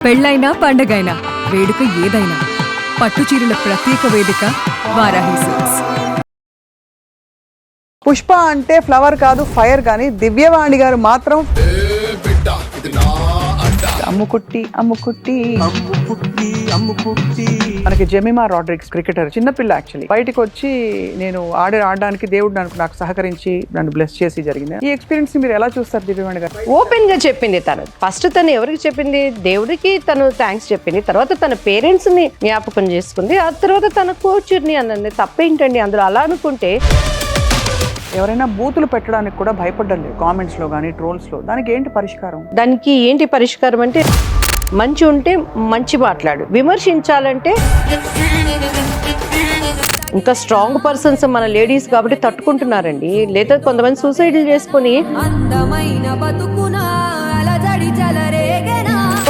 పెళ్ళైనా పండగైనా వేడుక ఏదైనా పట్టుచీరల ప్రత్యేక వేదిక వారాహి సిల్క్స్. పుష్ప అంటే ఫ్లవర్ కాదు ఫైర్ కానీ దివ్యవాణి గారు మాత్రం అమ్ముకుట్టి అమ్ముకుట్టి మనకి జెమిమా రాడ్రిక్స్ క్రికెటర్ చిన్నపిల్ల యాక్చువల్లీ బయటకు వచ్చి నేను ఆడడానికి దేవుడు నాకు సహకరించి నన్ను బ్లెస్ చేసి జరిగింది. ఈ ఎక్స్పీరియన్స్ మీరు ఎలా చూస్తారు దివ్యవాణి గారు? ఓపెన్ గా చెప్పింది తను. ఫస్ట్ తను ఎవరికి చెప్పింది? దేవుడికి తను థ్యాంక్స్ చెప్పింది. తర్వాత తన పేరెంట్స్ ని జ్ఞాపకం చేసుకుంది. ఆ తర్వాత తన కోచ్ని అన్నది. తప్పేంటండి అందులో? అలా అనుకుంటే ఎవరైనా బూతులు పెట్టడానికి కూడా భయపడ్డం లేదు కామెంట్స్ లో కానీ ట్రోల్స్ లో. దానికి ఏంటి పరిష్కారం? దానికి ఏంటి పరిష్కారం అంటే, మంచి ఉంటే మంచి మాట్లాడు, విమర్శించాలంటే ఇంకా స్ట్రాంగ్ పర్సన్స్ మన లేడీస్ కాబట్టి తట్టుకుంటున్నారండి. లేదా కొంతమంది సూసైడ్లు చేసుకొని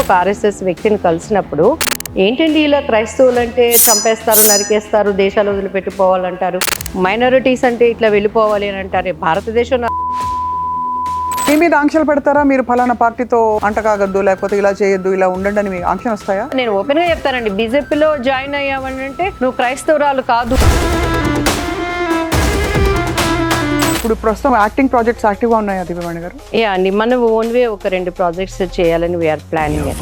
ఒక ఆర్ఎస్ఎస్ వ్యక్తిని కలిసినప్పుడు, ఏంటండి ఇలా క్రైస్తవులు అంటే చంపేస్తారు, నరికేస్తారు, దేశాలు వదిలిపెట్టిపోవాలంటారు, మైనారిటీస్ అంటే ఇట్లా వెళ్ళిపోవాలి అని అంటారు. భారతదేశం మీ మీద ఆంక్షలు పెడతారా? మీరు ఫలానా పార్టీతో అంటకాగద్దు, లేకపోతే ఇలా చేయొద్దు, ఇలా ఉండండి అని మీకు ఆంక్షలు వస్తాయా? నేను ఓపెన్ గా చెప్తానండి, బీజేపీలో జాయిన్ అయ్యావనంటే నువ్వు క్రైస్తవురాలు కాదు. ఇప్పుడు ప్రస్తుతం యాక్టింగ్ ప్రాజెక్ట్స్ యాక్టివ్గా ఉన్నాయా దివ్యవాణి గారు? యా అండి, మనం ఓన్ వే ఒక 2 ప్రాజెక్ట్స్ చేయాలని వీఆర్ ప్లానింగ్.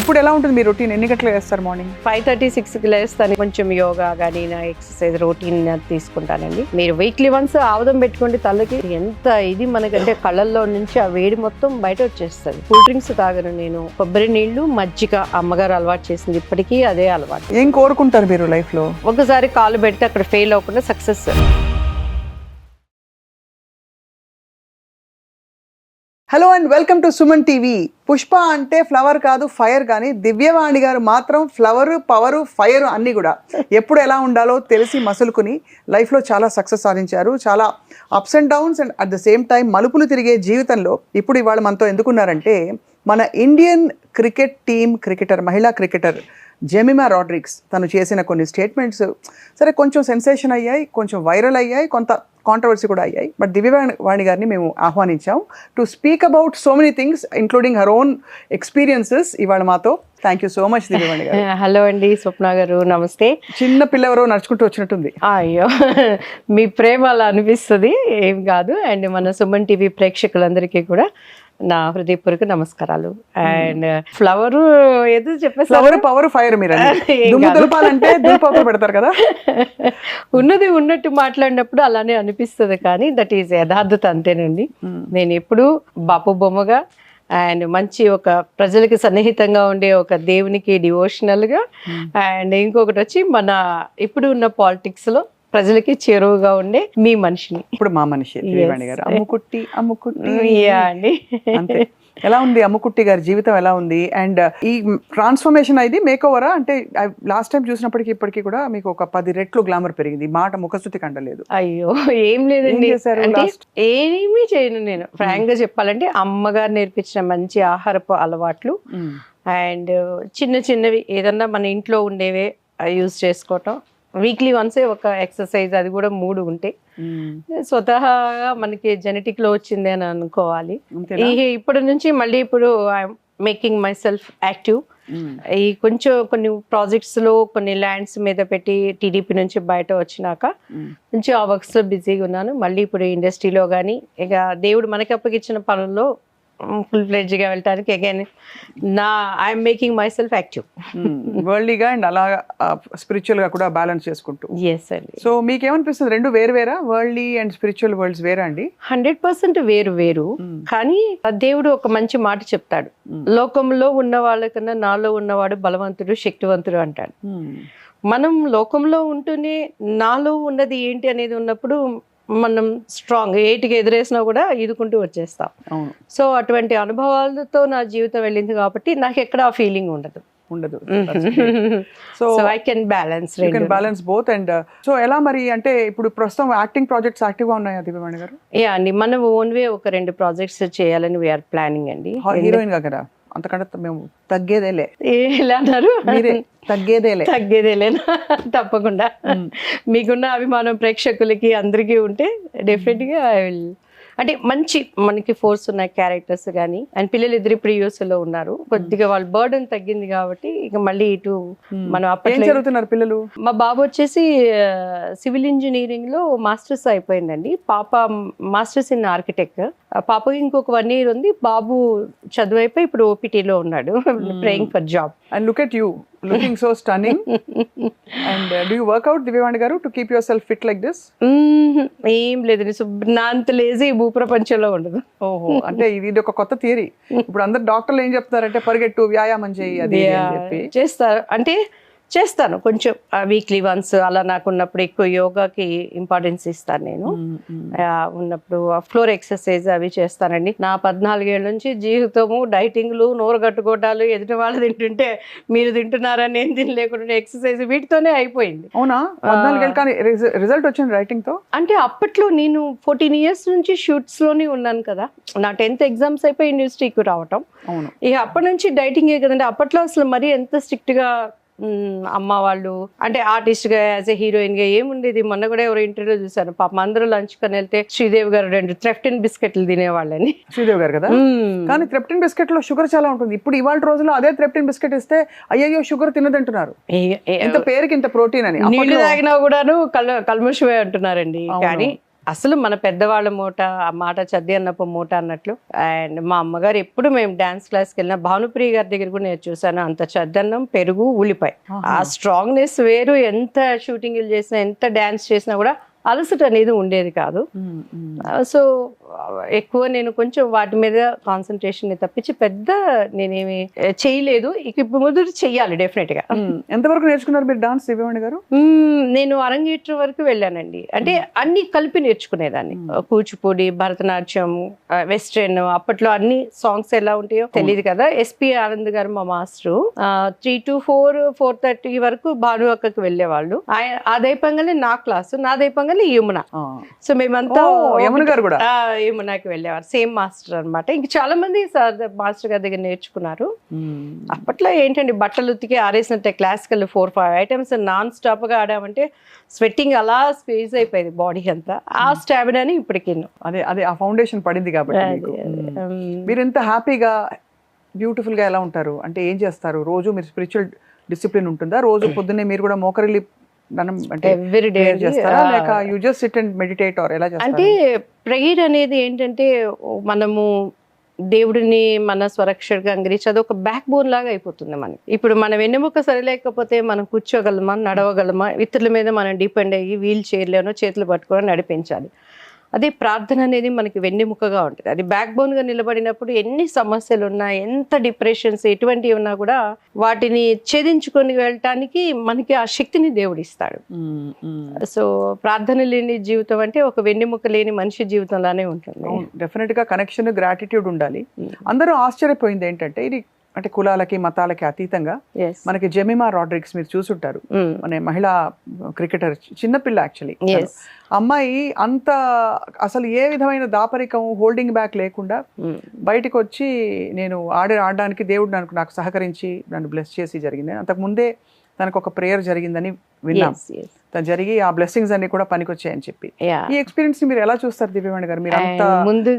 ఇప్పుడు ఎలా ఉంటుంది మీ రొటీన్? ఎన్ని గంటలు వేస్తారు? మార్నింగ్ 5:30-6కి లేస్తాను. కొంచెం యోగా కానీ నా ఎక్సర్సైజ్ రొటీన్ తీసుకుంటానండి. మీరు వీక్లీ వన్స్ ఆవుదం పెట్టుకోండి తలకి. ఎంత ఇది మనకంటే కళ్ళల్లో నుంచి ఆ వేడి మొత్తం బయట వచ్చేస్తుంది. కూల్ డ్రింక్స్ తాగను నేను. కొబ్బరి నీళ్లు, మజ్జిగ అమ్మగారు అలవాటు చేసింది, ఇప్పటికీ అదే అలవాటు. ఏం కోరుకుంటారు మీరు లైఫ్ లో? ఒకసారి కాలు పెడితే అక్కడ ఫెయిల్ అవ్వకుండా success. Hello and welcome to Suman TV. Pushpa అంటే ఫ్లవర్ కాదు ఫైర్ కానీ దివ్యవాణి గారు మాత్రం ఫ్లవర్, పవర్, ఫైర్ అన్నీ కూడా ఎప్పుడు ఎలా ఉండాలో తెలిసి మసులుకుని లైఫ్లో చాలా సక్సెస్ సాధించారు. చాలా ups and downs and at the same time మలుపులు తిరిగే జీవితంలో ఇప్పుడు ఇవాళ మనతో ఎందుకున్నారంటే, మన ఇండియన్ క్రికెట్ టీమ్ క్రికెటర్, మహిళా క్రికెటర్ జెమిమా రాడ్రిక్స్ తను చేసిన కొన్ని స్టేట్మెంట్స్ సరే కొంచెం సెన్సేషన్ అయ్యాయి, కొంచెం వైరల్ అయ్యాయి, కొంత కాంట్రవర్సీ కూడా అయ్యాయి. బట్ దివ్యవాణి గారిని మేము ఆహ్వానించాం to speak about so many things including her own experiences. ఇవాళ మాతో. Thank you so much Divyavani గారు. హలో అండి స్వప్న గారు, నమస్తే. చిన్న పిల్లవరో నడుచుకుంటూ వచ్చినట్టుంది. అయ్యో, మీ ప్రేమ అలా అనిపిస్తుంది, ఏం కాదు. అండ్ మన సుమన్ టీవీ ప్రేక్షకులందరికీ కూడా నా హృదయపూర్వక నమస్కారాలు. అండ్ ఫ్లవర్ ఏదో చెప్పేసి ఫ్లవర్, పవర్, ఫైర్ మీరు దులపాలంటే దులపాకులు పెడతారు కదా. ఉన్నది ఉన్నట్టు మాట్లాడినప్పుడు అలానే అనిపిస్తుంది, కానీ దట్ ఈస్ యథార్థత, అంతేనండి. నేను ఎప్పుడు బాపు బొమ్మగా అండ్ మంచి ఒక ప్రజలకి సన్నిహితంగా ఉండే ఒక దేవునికి డివోషనల్గా, అండ్ ఇంకొకటి వచ్చి మన ఇప్పుడు ఉన్న పాలిటిక్స్లో ప్రజలకి చేరువుగా ఉండే మీ మనిషిని. ఇప్పుడు మా మనిషి దివ్యవాణి గారు. అమ్ముకుట్టి అమ్ముకుట్టి అండి. అంతే. ఎలా ఉంది అమ్ముకుట్టి గారి జీవితం? ఎలా ఉంది? అండ్ ఈ ట్రాన్స్ఫర్మేషన్ ఇది మేక్ ఓవరా? అంటే లాస్ట్ టైం చూసినప్పటికీ ఇప్పటికీ కూడా మీకు ఒక 10 రెట్లు గ్లామర్ పెరిగింది, మాట ముఖస్థుతి కండలేదు. అయ్యో ఏం లేదండి, ఏమీ చేయను నేను. ఫ్రాంక్ గా చెప్పాలంటే అమ్మగారు నేర్పించిన మంచి ఆహారపు అలవాట్లు అండ్ చిన్న చిన్నవి ఏదన్నా మన ఇంట్లో ఉండేవే యూజ్ చేసుకోవటం. వీక్లీ వన్సే ఒక ఎక్సర్సైజ్, అది కూడా 3 ఉంటే స్వతహాగా మనకి జెనెటిక్ లో వచ్చింది అని అనుకోవాలి. ఇప్పటి నుంచి మళ్ళీ ఇప్పుడు I'm making myself active. ఈ కొంచెం కొన్ని ప్రాజెక్ట్స్ లో కొన్ని ల్యాండ్స్ మీద పెట్టి టీడీపీ నుంచి బయట వచ్చినాక కొంచెం ఆ వర్క్స్ లో బిజీగా ఉన్నాను. మళ్ళీ ఇప్పుడు ఇండస్ట్రీలో కానీ ఇక దేవుడు మనకి అప్పగిచ్చిన పనుల్లో ఫుల్ ఫ్లెడ్జ్ గా వెళ్ళడానికి again I'm making myself active. వరల్డ్లీగా అండ్ అలా స్పిరిచువల్ గా కూడా బ్యాలెన్స్ చేసుకుంటూ. ఎస్ అండి. సో మీకేమనిపిస్తుంది, రెండు వేరు వేరా? వరల్డ్లీ అండ్ స్పిరిచువల్ వరల్డ్స్ వేరా అండి? 100% వేరు వేరు. కానీ దేవుడు ఒక మంచి మాట చెప్తాడు, లోకంలో ఉన్న వాళ్ళకన్నా నాలో ఉన్నవాడు బలవంతుడు, శక్తివంతుడు అంటాడు. మనం లోకంలో ఉంటూనే నాలో ఉన్నది ఏంటి అనేది ఉన్నప్పుడు మనం స్ట్రాంగ్, ఏటికి ఎదురేసినా కూడా ఈదుకుంటూ వచ్చేస్తాం. సో అటువంటి అనుభవాలతో నా జీవితం వెళ్ళింది కాబట్టి నాకు ఎక్కడ ఆ ఫీలింగ్ ఉండదు. So I can balance both. And so ఎలా మరి అంటే ఇప్పుడు ప్రస్తుతం యాక్టింగ్ ప్రాజెక్ట్స్ యాక్టివ్ గా ఉన్నాయా దివ్యవాణి గారు? యా అండి, మనం ఓన్ వే ఒక 2 ప్రాజెక్ట్స్ చేయాలని వీఆర్ ప్లానింగ్ అండి. హీరోయిన్ గా కదా, అంతకంటే మేము తగ్గేదేలే. ఎలా అన్నారు? తగ్గేదేలేనా? తప్పకుండా. మీకున్న అభిమానం ప్రేక్షకులకి అందరికీ ఉంటే డెఫినెట్ గా ఐ విల్ అంటే మంచి మనకి ఫోర్స్ ఉన్న క్యారెక్టర్స్ కానీ, అండ్ పిల్లలు ఇద్దరు ఇప్పుడు US లో ఉన్నారు, కొద్దిగా వాళ్ళ బర్డెన్ తగ్గింది కాబట్టి ఇక మళ్ళీ ఇటు మనం ఏం అప్పట్లో చదువుతున్నారు పిల్లలు? మా బాబు వచ్చేసి సివిల్ ఇంజనీరింగ్ లో మాస్టర్స్ అయిపోయిందండి, పాప మాస్టర్స్ ఇన్ ఆర్కిటెక్ట్. పాపకి ఇంకొక 1 year ఉంది, బాబు చదువు అయిపోయి ఇప్పుడు ఓపీటీలో ఉన్నాడు, praying for job. And look at you, looking so stunning. And do you workout Divyavani గారు to keep yourself fit like this? ఏం లేదండి, నా అంత లేజీ భూప్రపంచంలో ఉండదు. ఓహో, అంటే ఇది ఒక కొత్త థియరీ. ఇప్పుడు అందరు డాక్టర్లు ఏం చెప్తారంటే పరిగెట్టు, వ్యాయామం చేయి, అది ఇది అని చెప్పి చేస్తారు. అంటే చేస్తాను కొంచెం వీక్లీ వన్స్ అలా, నాకు ఉన్నప్పుడు ఎక్కువ యోగాకి ఇంపార్టెన్స్ ఇస్తాను నేను. ఉన్నప్పుడు ఫ్లోర్ ఎక్సర్సైజ్ అవి చేస్తానండి. నా 14 ఏళ్ళ నుంచి జీవితము డైటింగ్లు, నోరు కట్టుకోవటాలు, ఎదుటి వాళ్ళు తింటుంటే మీరు తింటున్నారా నేను తినలేకుండా ఎక్సర్సైజ్ వీటితోనే అయిపోయింది. అవునా? 14 ఏళ్ళు, కానీ రిజల్ట్ వచ్చింది రైటింగ్ తో? అంటే అప్పట్లో నేను 14 years నుంచి షూట్స్ లోనే ఉన్నాను కదా, నా 10th ఎగ్జామ్స్ అయిపోయి యూనివర్సిటీకి రావటం. అవును. ఇక అప్పటి నుంచి డైటింగే కదండి. అప్పట్లో అసలు మరీ ఎంత స్ట్రిక్ట్ గా అమ్మ వాళ్ళు, అంటే ఆర్టిస్ట్ గా యాజ్ ఎ హీరోయిన్ గా ఏముండేది. మొన్న కూడా ఎవరో ఇంటర్వ్యూ చూసాను, పాపం అందరూ లంచ్ కని వెళ్తే శ్రీదేవి గారు 2 థ్రెఫ్టిన్ బిస్కెట్లు తినేవాళ్ళని. శ్రీదేవి గారు కదా. కానీ థ్రెప్టిన్ బిస్కెట్ లో షుగర్ చాలా ఉంటుంది. ఇప్పుడు ఇవాళ రోజుల్లో అదే థ్రెప్టిన్ బిస్కెట్ ఇస్తే అయ్యో షుగర్ తినదంటున్నారు. ఇంత పేరుకి ఇంత ప్రోటీన్ అని. నీళ్లు తాగినా కూడాను కల్మషమే అంటున్నారండి. కానీ అసలు మన పెద్దవాళ్ళ మూట, ఆ మాట చద్ది అన్నప్పు మూట అన్నట్లు. అండ్ మా అమ్మగారు ఎప్పుడు మేము డాన్స్ క్లాస్కి వెళ్ళినా, భానుప్రియ గారి దగ్గర కూడా నేను చూసాను, అంత చద్దన్నం, పెరుగు, ఉల్లిపాయ. ఆ స్ట్రాంగ్నెస్ వేరు. ఎంత షూటింగ్లు చేసినా, ఎంత డాన్స్ చేసినా కూడా అలసట అనేది ఉండేది కాదు. సో ఎక్కువ నేను కొంచెం వాటి మీద కాన్సన్ట్రేషన్ తప్పించి పెద్ద నేనేమి చేయలేదు. ఇప్పుడు ముందు చెయ్యాలి డెఫినెట్ గా. ఎంతవరకు నేర్చుకున్నారు మీరు డాన్స్ దివ్యవాణి గారు? నేను అరంగేట్రం వరకు వెళ్ళానండి. అంటే అన్ని కలిపి నేర్చుకునేదాన్ని. కూచిపూడి, భరతనాట్యం, వెస్ట్రన్. అప్పట్లో అన్ని సాంగ్స్ ఎలా ఉంటాయో తెలియదు కదా. ఎస్పి ఆనంద్ గారు మా మాస్టరు. 3 to 4, 4:30 వరకు భాను అక్కకి వెళ్ళేవాళ్ళు. అదైపోగానే నా క్లాసు, నాదైపోగానే యమున. సో మేమంతా యమున గారు కూడా యమునకి వెళ్ళేవారు. సేమ్ మాస్టర్ అనమాట. ఇంక చాలా మంది సార్ మాస్టర్ గారి దగ్గర నేర్చుకున్నారు. అప్పట్లో ఏంటండి, బట్టలు ఉతికి ఆరేసినట్టే క్లాసికల్ 4-5 items నాన్ స్టాప్ గా ఆడామంటే స్వెట్టింగ్ అలా స్పేస్ అయిపోయింది బాడీ అంతా. ఆ స్టామినాని ఇప్పటికి అదే అదే ఆ ఫౌండేషన్ పడింది కాబట్టి. మీరు ఎంత హ్యాపీగా బ్యూటిఫుల్ గా ఎలా ఉంటారు? అంటే ఏం చేస్తారు రోజు? మీరు స్పిరిచువల్ డిసిప్లిన్ ఉంటుందా? రోజు పొద్దున్నే మీరు కూడా మోకరిల్లి ఎవ్రీ డే చేస్తారా, లేక you just sit and meditate or ఎలా చేస్తారు? అంటే ప్రేయర్ అనేది ఏంటంటే, మనము దేవుడిని మన స్వరక్షగా అంగరించి అది ఒక బ్యాక్ బోన్ లాగా అయిపోతుంది మనకి. ఇప్పుడు మన వెన్నెముక సరిలేకపోతే మనం కూర్చోగలమా, నడవగలమా? ఇతరుల మీద మనం డిపెండ్ అయ్యి వీల్ చైర్లోనో చేతులు పట్టుకొని నడిపించాలి. అదే ప్రార్థన అనేది మనకి వెన్నెముకగా ఉంటుంది. అది బ్యాక్ బోన్ గా నిలబడినప్పుడు ఎన్ని సమస్యలు ఉన్నా, ఎంత డిప్రెషన్స్ ఎటువంటివి ఉన్నా కూడా వాటిని ఛేదించుకొని వెళ్ళటానికి మనకి ఆ శక్తిని దేవుడు ఇస్తాడు. సో ప్రార్థన లేని జీవితం అంటే ఒక వెన్నెముక లేని మనిషి జీవితంలానే ఉంటుంది. డెఫినెట్ గా కనెక్షన్, గ్రాటిట్యూడ్ ఉండాలి. అందరూ ఆశ్చర్యపోయింది ఏంటంటే, ఇది అంటే కులాలకి మతాలకి అతీతంగా మనకి జెమిమా రాడ్రిగ్స్ మీరు చూసుంటారు, మన మహిళా క్రికెటర్, చిన్నపిల్ల యాక్చువల్లీ. అమ్మాయి అంత అసలు ఏ విధమైన దాపరికం, హోల్డింగ్ బ్యాక్ లేకుండా బయటకు వచ్చి నేను ఆడడానికి దేవుడు నాకు సహకరించి నన్ను బ్లెస్ చేసి జరిగింది. అంతకు ముందే తనకు ఒక ప్రేయర్ జరిగిందని విన్నాం. తను జరిగి ఆ బ్లెస్సింగ్స్ అన్ని కూడా పనికొచ్చాయని చెప్పి. ఈ ఎక్స్పీరియన్స్ ని మీరు ఎలా చూస్తారు దివ్యవాణి గారు? మీరు అంత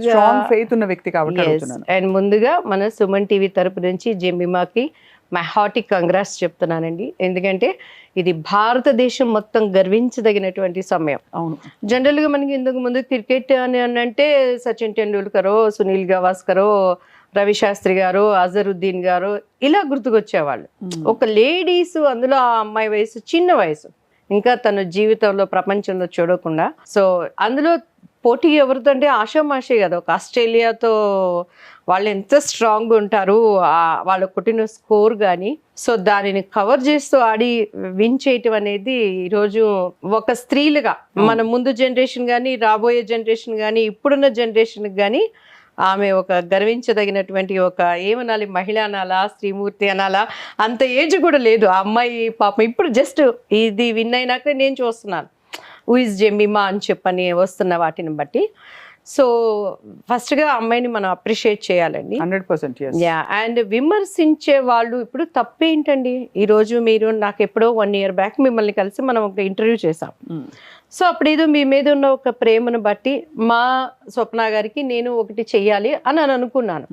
స్ట్రాంగ్ ఫెయిత్ ఉన్న వ్యక్తి కాబట్టి అడుగుతున్నాను. అండ్ ముందుగా మన సుమన్ టీవీ తరపు నుంచి జెమిమాకి మై హార్టీ కంగ్రాట్స్ చెప్తున్నానండి. ఎందుకంటే ఇది భారతదేశం మొత్తం గర్వించదగినటువంటి సమయం. అవును. జనరల్ గా మనకి ఇంతకు ముందు క్రికెట్ అని అంటే సచిన్ టెండూల్కరో, సునీల్ గవాస్కరో, రవి శాస్త్రి గారు, అజరుద్దీన్ గారు ఇలా గుర్తుకొచ్చేవాళ్ళు. ఒక లేడీస్, అందులో ఆ అమ్మాయి వయసు చిన్న వయసు, ఇంకా తన జీవితంలో ప్రపంచంలో చూడకుండా. సో అందులో పోటీ ఎవరితో అంటే ఆషామాషే కదా. ఒక ఆస్ట్రేలియాతో వాళ్ళు ఎంత స్ట్రాంగ్ ఉంటారు, వాళ్ళ కొట్టిన స్కోర్ కానీ. సో దానిని కవర్ చేస్తూ ఆడి విన్ చేయటం అనేది ఈరోజు ఒక స్త్రీలుగా మన ముందు జనరేషన్ కానీ, రాబోయే జనరేషన్ కానీ, ఇప్పుడున్న జనరేషన్ కానీ ఆమె ఒక గర్వించదగినటువంటి ఒక ఏమనాలి, మహిళ అనాలా, స్త్రీమూర్తి అనాలా, అంత ఏజ్ కూడా లేదు ఆ అమ్మాయి. పాపం ఇప్పుడు జస్ట్ ఇది విన్ అయినాక నేను చూస్తున్నాను హూ ఇస్ జెమిమా అని చెప్పని వస్తున్న వాటిని బట్టి. సో ఫస్ట్గా అమ్మాయిని మనం అప్రిషియేట్ చేయాలండి. 100%. అండ్ విమర్శించే వాళ్ళు ఇప్పుడు తప్పేంటండి? ఈరోజు మీరు నాకు ఎప్పుడో 1 year బ్యాక్ మిమ్మల్ని కలిసి మనం ఒక ఇంటర్వ్యూ చేసాం. సో అప్పుడు ఏదో మీ మీద ఉన్న ఒక ప్రేమను బట్టి మా స్వప్న గారికి నేను ఒకటి చెయ్యాలి అని అనుకున్నాను.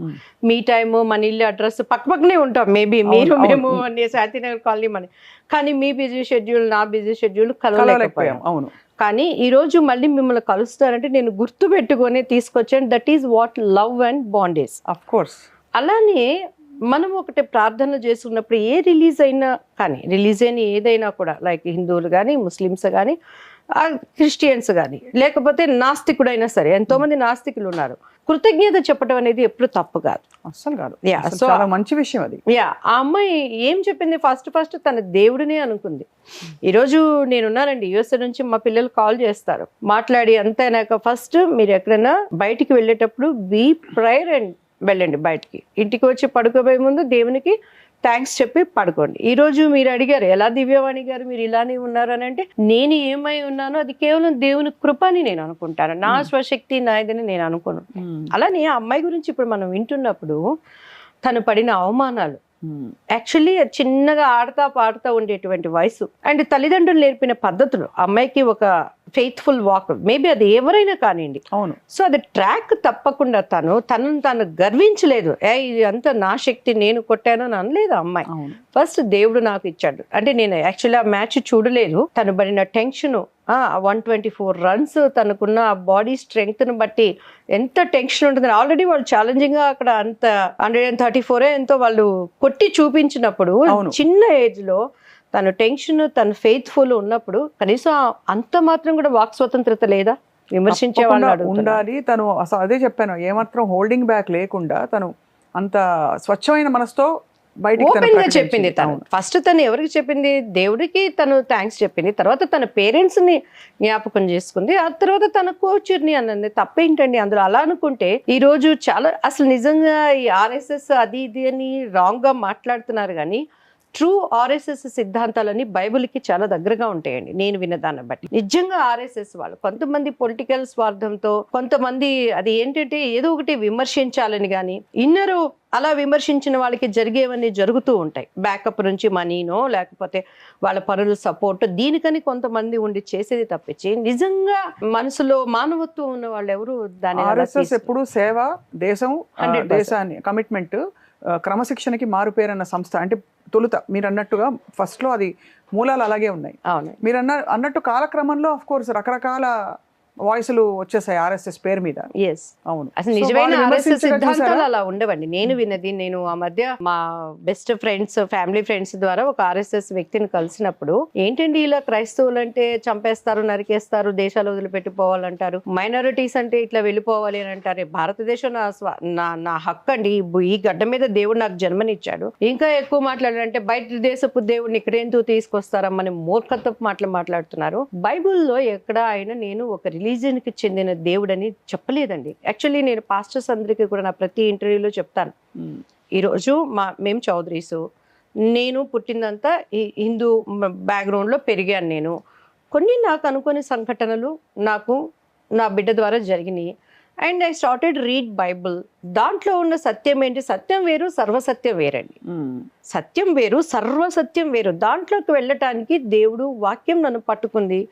మీ టైము మన ఇల్లు అడ్రస్ పక్కనే ఉంటాం, మేబీ మీరు మేము శాంతినగర్ కాలనీ మన, కానీ మీ బిజీ షెడ్యూల్ నా బిజీ షెడ్యూల్ కలవలేకపోయాం. అవును. కానీ ఈ రోజు మళ్ళీ మిమ్మల్ని కలుస్తారంటే నేను గుర్తు పెట్టుకొని తీసుకొచ్చాను. That is what love and bondage. Of course. అలానే మనం ఒకటి ప్రార్థన చేసుకున్నప్పుడు ఏ రిలీజ్ అయినా కానీ, రిలీజ్ అయిన ఏదైనా కూడా, లైక్ హిందువులు కానీ ముస్లిమ్స్ కానీ క్రిస్టియన్స్ కానీ లేకపోతే నాస్తికుడైనా సరే, ఎంతోమంది నాస్తికులు ఉన్నారు, కృతజ్ఞత చెప్పడం అనేది ఎప్పుడు తప్పు కాదు, అస్సలు కాదు. సో చాలా మంచి విషయం అది. ఆ అమ్మాయి ఏం చెప్పింది, ఫస్ట్ తన దేవుడినే అనుకుంది. ఈరోజు నేనున్నానండి యుఎస్ఏ నుంచి, మా పిల్లలు కాల్ చేస్తారు, మాట్లాడి అంతైనాక ఫస్ట్ మీరు ఎక్కడైనా బయటికి వెళ్ళేటప్పుడు బీ ప్రేయర్ అండ్ వెళ్ళండి బయటికి, ఇంటికి వచ్చి పడుకోబోయే ముందు దేవునికి థ్యాంక్స్ చెప్పి పడుకోండి. ఈ రోజు మీరు అడిగారు ఎలా దివ్యవాణి గారు మీరు ఇలానే ఉన్నారు అని అంటే, నేను ఏమై ఉన్నానో అది కేవలం దేవుని కృప అని నేను అనుకుంటాను, నా స్వశక్తి నాయదని నేను అనుకోను. అలానే ఆ అమ్మాయి గురించి ఇప్పుడు మనం వింటున్నప్పుడు తను పడిన అవమానాలు, యాక్చువల్లీ చిన్నగా ఆడతా పాడుతూ ఉండేటువంటి వయసు, అండ్ తల్లిదండ్రులు నేర్పిన పద్ధతులు, అమ్మాయికి ఒక ఫెయిత్ఫుల్ వాక్, మేబీ అది ఎవరైనా కానివ్వండి. అవును. సో అది ట్రాక్ తప్పకుండా తను గర్వించలేదు, ఇది అంతా నా శక్తి నేను కొట్టాను అని అనలేదు అమ్మాయి. ఫస్ట్ దేవుడు నాకు ఇచ్చాడు అంటే, నేను యాక్చువల్లీ ఆ మ్యాచ్ చూడలేదు, తను పడిన టెన్షన్, 124 రన్స్, తనకున్న బాడీ స్ట్రెంగ్త్ ను బట్టి ఎంత టెన్షన్ ఉంటుంది. ఆల్రెడీ వాళ్ళు ఛాలెంజింగ్ గా అక్కడ అంత 134 ఎంతో వాళ్ళు కొట్టి చూపించినప్పుడు, చిన్న ఏజ్ లో తను టెన్షన్, తను ఫెయిత్ఫుల్ ఉన్నప్పుడు కనీసం అంత మాత్రం కూడా వాక్ స్వతంత్రత లేదా? విమర్శించే వాళ్ళు ఉండాలి. తను అసలు అదే చెప్పాను, ఏమాత్రం హోల్డింగ్ బ్యాక్ లేకుండా తను అంత స్వచ్ఛమైన మనసుతో ఓపెన్ గా చెప్పింది. తను ఫస్ట్ తను ఎవరికి చెప్పింది, దేవుడికి తను థ్యాంక్స్ చెప్పింది, తర్వాత తన పేరెంట్స్ ని జ్ఞాపకం చేసుకుంది, ఆ తర్వాత తన కోచ్ని అన్నది. తప్పేంటండి అందులో? అలా అనుకుంటే ఈ రోజు చాలా అసలు నిజంగా ఈ ఆర్ఎస్ఎస్ అది ఇది అని రాంగ్ గా మాట్లాడుతున్నారు, కానీ ట్రూ ఆర్ఎస్ఎస్ సిద్ధాంతాలని బైబిల్కి చాలా దగ్గరగా ఉంటాయండి నేను విన్నదాన్ని బట్టి. నిజంగా ఆర్ఎస్ఎస్ వాళ్ళు కొంతమంది పొలిటికల్ స్వార్థంతో, కొంతమంది అది ఏంటంటే ఏదో ఒకటి విమర్శించాలని, కానీ ఇన్నరు అలా విమర్శించిన వాళ్ళకి జరిగేవన్నీ జరుగుతూ ఉంటాయి. బ్యాకప్ నుంచి మనీనో లేకపోతే వాళ్ళ పనుల సపోర్ట్, దీనికని కొంతమంది ఉండి చేసేది తప్పించి నిజంగా మనసులో మానవత్వం ఉన్న వాళ్ళు ఎవరు దాని. ఆర్ఎస్ఎస్ ఎప్పుడు సేవ, దేశం, దేశాన్ని కమిట్మెంట్, క్రమశిక్షణకి మారుపేరన్న సంస్థ. అంటే తొలుత మీరు అన్నట్టుగా ఫస్ట్ లో అది మూలాలు అలాగే ఉన్నాయి. మీరు అన్నట్టు కాలక్రమంలో ఆఫ్ కోర్స్ రకరకాల వాయిస్లు వచ్చేసాయి ఆర్ఎస్ఎస్ పేరు మీద. అవును, అసలు నిజమైన ఆర్ఎస్ఎస్ సిద్ధాంతాలు అలా ఉండవండి. నేను విన్నది, నేను ఆ మధ్య మా బెస్ట్ ఫ్రెండ్స్, ఫ్యామిలీ ఫ్రెండ్స్ ద్వారా ఒక ఆర్ఎస్ఎస్ వ్యక్తిని కలిసినప్పుడు, ఏంటండి ఇలా క్రైస్తవులు అంటే చంపేస్తారు, నరికేస్తారు, దేశాలు వదిలిపెట్టిపోవాలంటారు, మైనారిటీస్ అంటే ఇట్లా వెళ్ళిపోవాలి అని అంటారు, భారతదేశం నా హక్కు అండి, ఈ గడ్డ మీద దేవుడు నాకు జన్మనిచ్చాడు, ఇంకా ఎక్కువ మాట్లాడారంటే బయట దేశపు దేవుడిని ఇక్కడ ఎందుకు తీసుకొస్తారమ్మని మూర్ఖత్వపు మాటలు మాట్లాడుతున్నారు. బైబుల్లో ఎక్కడ అయినా నేను ఒక రిలీజియన్ కి చెందిన దేవుడని చెప్పలేదండి. యాక్చువల్లీ నేను పాస్టర్స్ అందరికీ కూడా నా ప్రతి ఇంటర్వ్యూలో చెప్తాను, ఈరోజు మేము చౌదరీస్, నేను పుట్టిందంతా ఈ హిందూ బ్యాక్గ్రౌండ్లో పెరిగాను. నేను కొన్ని నాకు అనుకోని సంఘటనలు నాకు నా బిడ్డ ద్వారా జరిగినాయి, and I started read Bible. దాంట్లో ఉన్న సత్యం ఏంటి? సత్యం వేరు, సర్వసత్యం వేరండి. సత్యం వేరు, సర్వసత్యం వేరు. దాంట్లోకి వెళ్ళటానికి దేవుడు వాక్యం నన్ను పట్టుకుంది.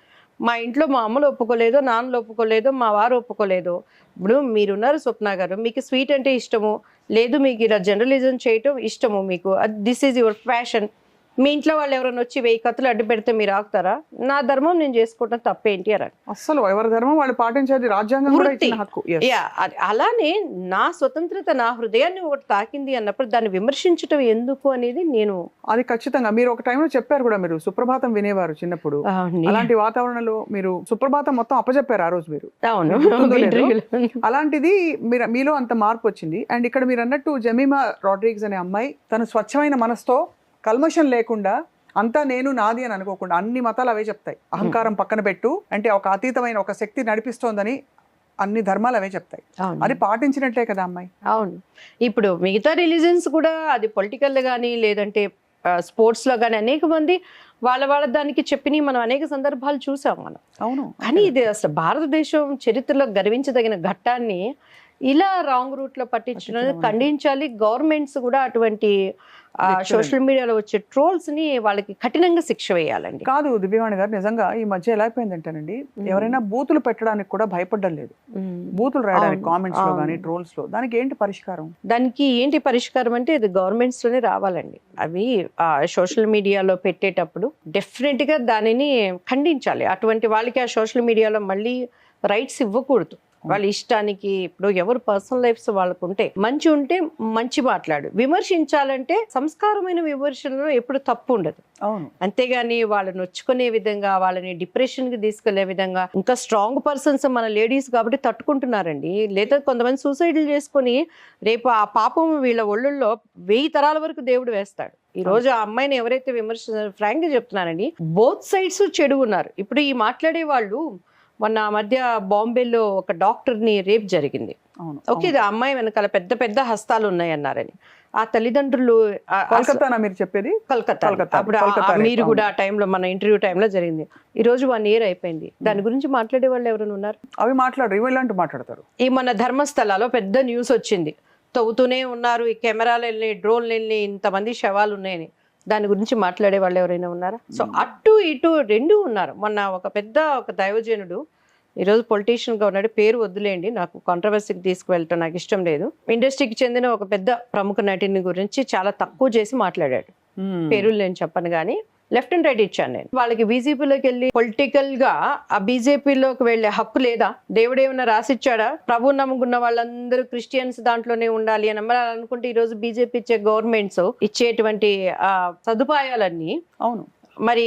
మా ఇంట్లో మా అమ్మలు ఒప్పుకోలేదో, నాన్నలు ఒప్పుకోలేదో, మా వారు ఒప్పుకోలేదు. ఇప్పుడు మీరున్నారు స్వప్న గారు, మీకు స్వీట్ అంటే ఇష్టము లేదు, మీకు ఇలా జర్నలిజం చేయటం ఇష్టము, మీకు దిస్ ఈజ్ యువర్ ప్యాషన్. మీ ఇంట్లో వాళ్ళు ఎవరైనా వచ్చి 1000 కత్తులు అడ్డు పెడితే మీరు ఆగుతారా? నా ధర్మం నేను చేసుకోవటం తప్పేంటి అని. అసలు ఎవరి ధర్మం వాళ్ళు పాటించేది రాజ్యాంగం కూడా ఇచ్చిన హక్కు. అలానే నా స్వతంత్రత నా హృదయాన్ని ఒకటి తాకింది అన్నప్పుడు దాన్ని విమర్శించటం ఎందుకు అనేది నేను. అది ఖచ్చితంగా మీరు ఒక టైంలో చెప్పారు కూడా, మీరు సుప్రభాతం వినేవారు చిన్నప్పుడు. అలాంటి వాతావరణంలో మీరు సుప్రభాతం మొత్తం అప్పచెప్పారు ఆ రోజు మీరు. అలాంటిది మీలో అంత మార్పు వచ్చింది. అండ్ ఇక్కడ మీరు అన్నట్టు జమీమా రాడ్రిగ్స్ అనే అమ్మాయి తను స్వచ్ఛమైన మనసుతో, కల్మషం లేకుండా, అంతా నేను నాది అని అనుకోకుండా, అన్ని మతాలు అవే చెప్తాయి, అహంకారం పక్కన పెట్టు అంటే ఒక అతీతమైన ఒక శక్తి నడిపిస్తోందని అన్ని ధర్మాలు అవే చెప్తాయి. అది పాటించినట్లే కదా అమ్మాయి. అవును, ఇప్పుడు మిగతా రిలీజన్స్ కూడా అది పొలిటికల్ కానీ లేదంటే స్పోర్ట్స్ లో కానీ అనేక మంది వాళ్ళ దానికి చెప్పిన మనం అనేక సందర్భాలు చూసాం మనం. అవును, కానీ ఇది అసలు భారతదేశం చరిత్రలో గర్వించదగిన ఘట్టాన్ని ఇలా రాంగ్ రూట్ లో పట్టించడం ఖండించాలి. గవర్నమెంట్స్ కూడా అటువంటి సోషల్ మీడియాలో వచ్చే ట్రోల్స్ ని వాళ్ళకి కఠినంగా శిక్ష వేయాలండి. కాదు దివ్యవాణి గారు, నిజంగా ఈ మధ్య ఎలా అయిపోయిందంటేనండి, ఎవరైనా బూతులు పెట్టడానికి కూడా భయపడ్డం లేదు. బూతులు రాయడానికి కామెంట్స్ లో కానీ ట్రోల్స్ లో, దానికి ఏంటి పరిష్కారం? దానికి ఏంటి పరిష్కారం అంటే ఇది గవర్నమెంట్స్ లోనే రావాలండి. అవి సోషల్ మీడియాలో పెట్టేటప్పుడు డెఫినెట్ గా దానిని ఖండించాలి. అటువంటి వాళ్ళకి ఆ సోషల్ మీడియాలో మళ్ళీ రైట్స్ ఇవ్వకూడదు. వాళ్ళ ఇష్టానికి, ఇప్పుడు ఎవరు పర్సనల్ లైఫ్స్ వాళ్ళకు ఉంటే మంచి ఉంటే మంచి మాట్లాడు, విమర్శించాలంటే సంస్కారమైన విమర్శనలో ఎప్పుడు తప్పు ఉండదు. అంతేగాని వాళ్ళని నొచ్చుకునే విధంగా, వాళ్ళని డిప్రెషన్ కి తీసుకెళ్లే విధంగా, ఇంకా స్ట్రాంగ్ పర్సన్స్ మన లేడీస్ కాబట్టి తట్టుకుంటున్నారండి. లేదా కొంతమంది సూసైడ్లు చేసుకుని రేపు ఆ పాపం వీళ్ళ ఒళ్ళుల్లో 1000 తరాల వరకు దేవుడు వేస్తాడు. ఈ రోజు ఆ అమ్మాయిని ఎవరైతే విమర్శించారో ఫ్రాంక్ గా చెప్తున్నానండి, బోత్ సైడ్స్ చెడు ఉన్నారు. ఇప్పుడు ఈ మాట్లాడే వాళ్ళు, మొన్న మధ్య బాంబేలో ఒక డాక్టర్ ని రేప్ జరిగింది. ఓకే, ఇది అమ్మాయి వెనకాల పెద్ద పెద్ద హస్తాలు ఉన్నాయి అన్నారని ఆ తల్లిదండ్రులు, మీరు చెప్పేది కలకత్తా, అప్పుడు మీరు కూడా ఆ టైంలో మన ఇంటర్వ్యూ టైంలో జరిగింది. ఈ రోజు 1 year అయిపోయింది. దాని గురించి మాట్లాడే వాళ్ళు ఎవరైనా ఉన్నారు? అవి మాట్లాడతారు. ఈ మన ధర్మస్థలాలో పెద్ద న్యూస్ వచ్చింది, తవ్వుతూనే ఉన్నారు, ఈ కెమెరాలు వెళ్ళి, డ్రోన్లు వెళ్ళి, ఇంతమంది శవాలు ఉన్నాయని. దాని గురించి మాట్లాడే వాళ్ళు ఎవరైనా ఉన్నారా? సో అటు ఇటు రెండు ఉన్నారు. మొన్న ఒక దైవజనుడు, ఈరోజు పొలిటీషియన్ గా ఉన్నాడు, పేరు వద్దులేండి, నాకు కాంట్రవర్సీకి తీసుకువెళ్ళటం నాకు ఇష్టం లేదు, ఇండస్ట్రీకి చెందిన ఒక పెద్ద ప్రముఖ నటిని గురించి చాలా తక్కువ చేసి మాట్లాడాడు. పేరులు నేను చెప్పను కానీ లెఫ్ట్ అండ్ రైట్ ఇచ్చాను నేను. వాళ్ళకి బీజేపీలోకి వెళ్ళి పొలిటికల్ గా ఆ బీజేపీలోకి వెళ్లే హక్కు లేదా? దేవుడు ఏమన్నా రాసిచ్చాడా? ప్రభు నమ్ముకున్న వాళ్ళందరూ క్రిస్టియన్స్ దాంట్లోనే ఉండాలి అని అనుకుంటే ఈ రోజు బీజేపీ ఇచ్చే గవర్నమెంట్స్ ఇచ్చేటువంటి సదుపాయాలన్నీ అవును మరి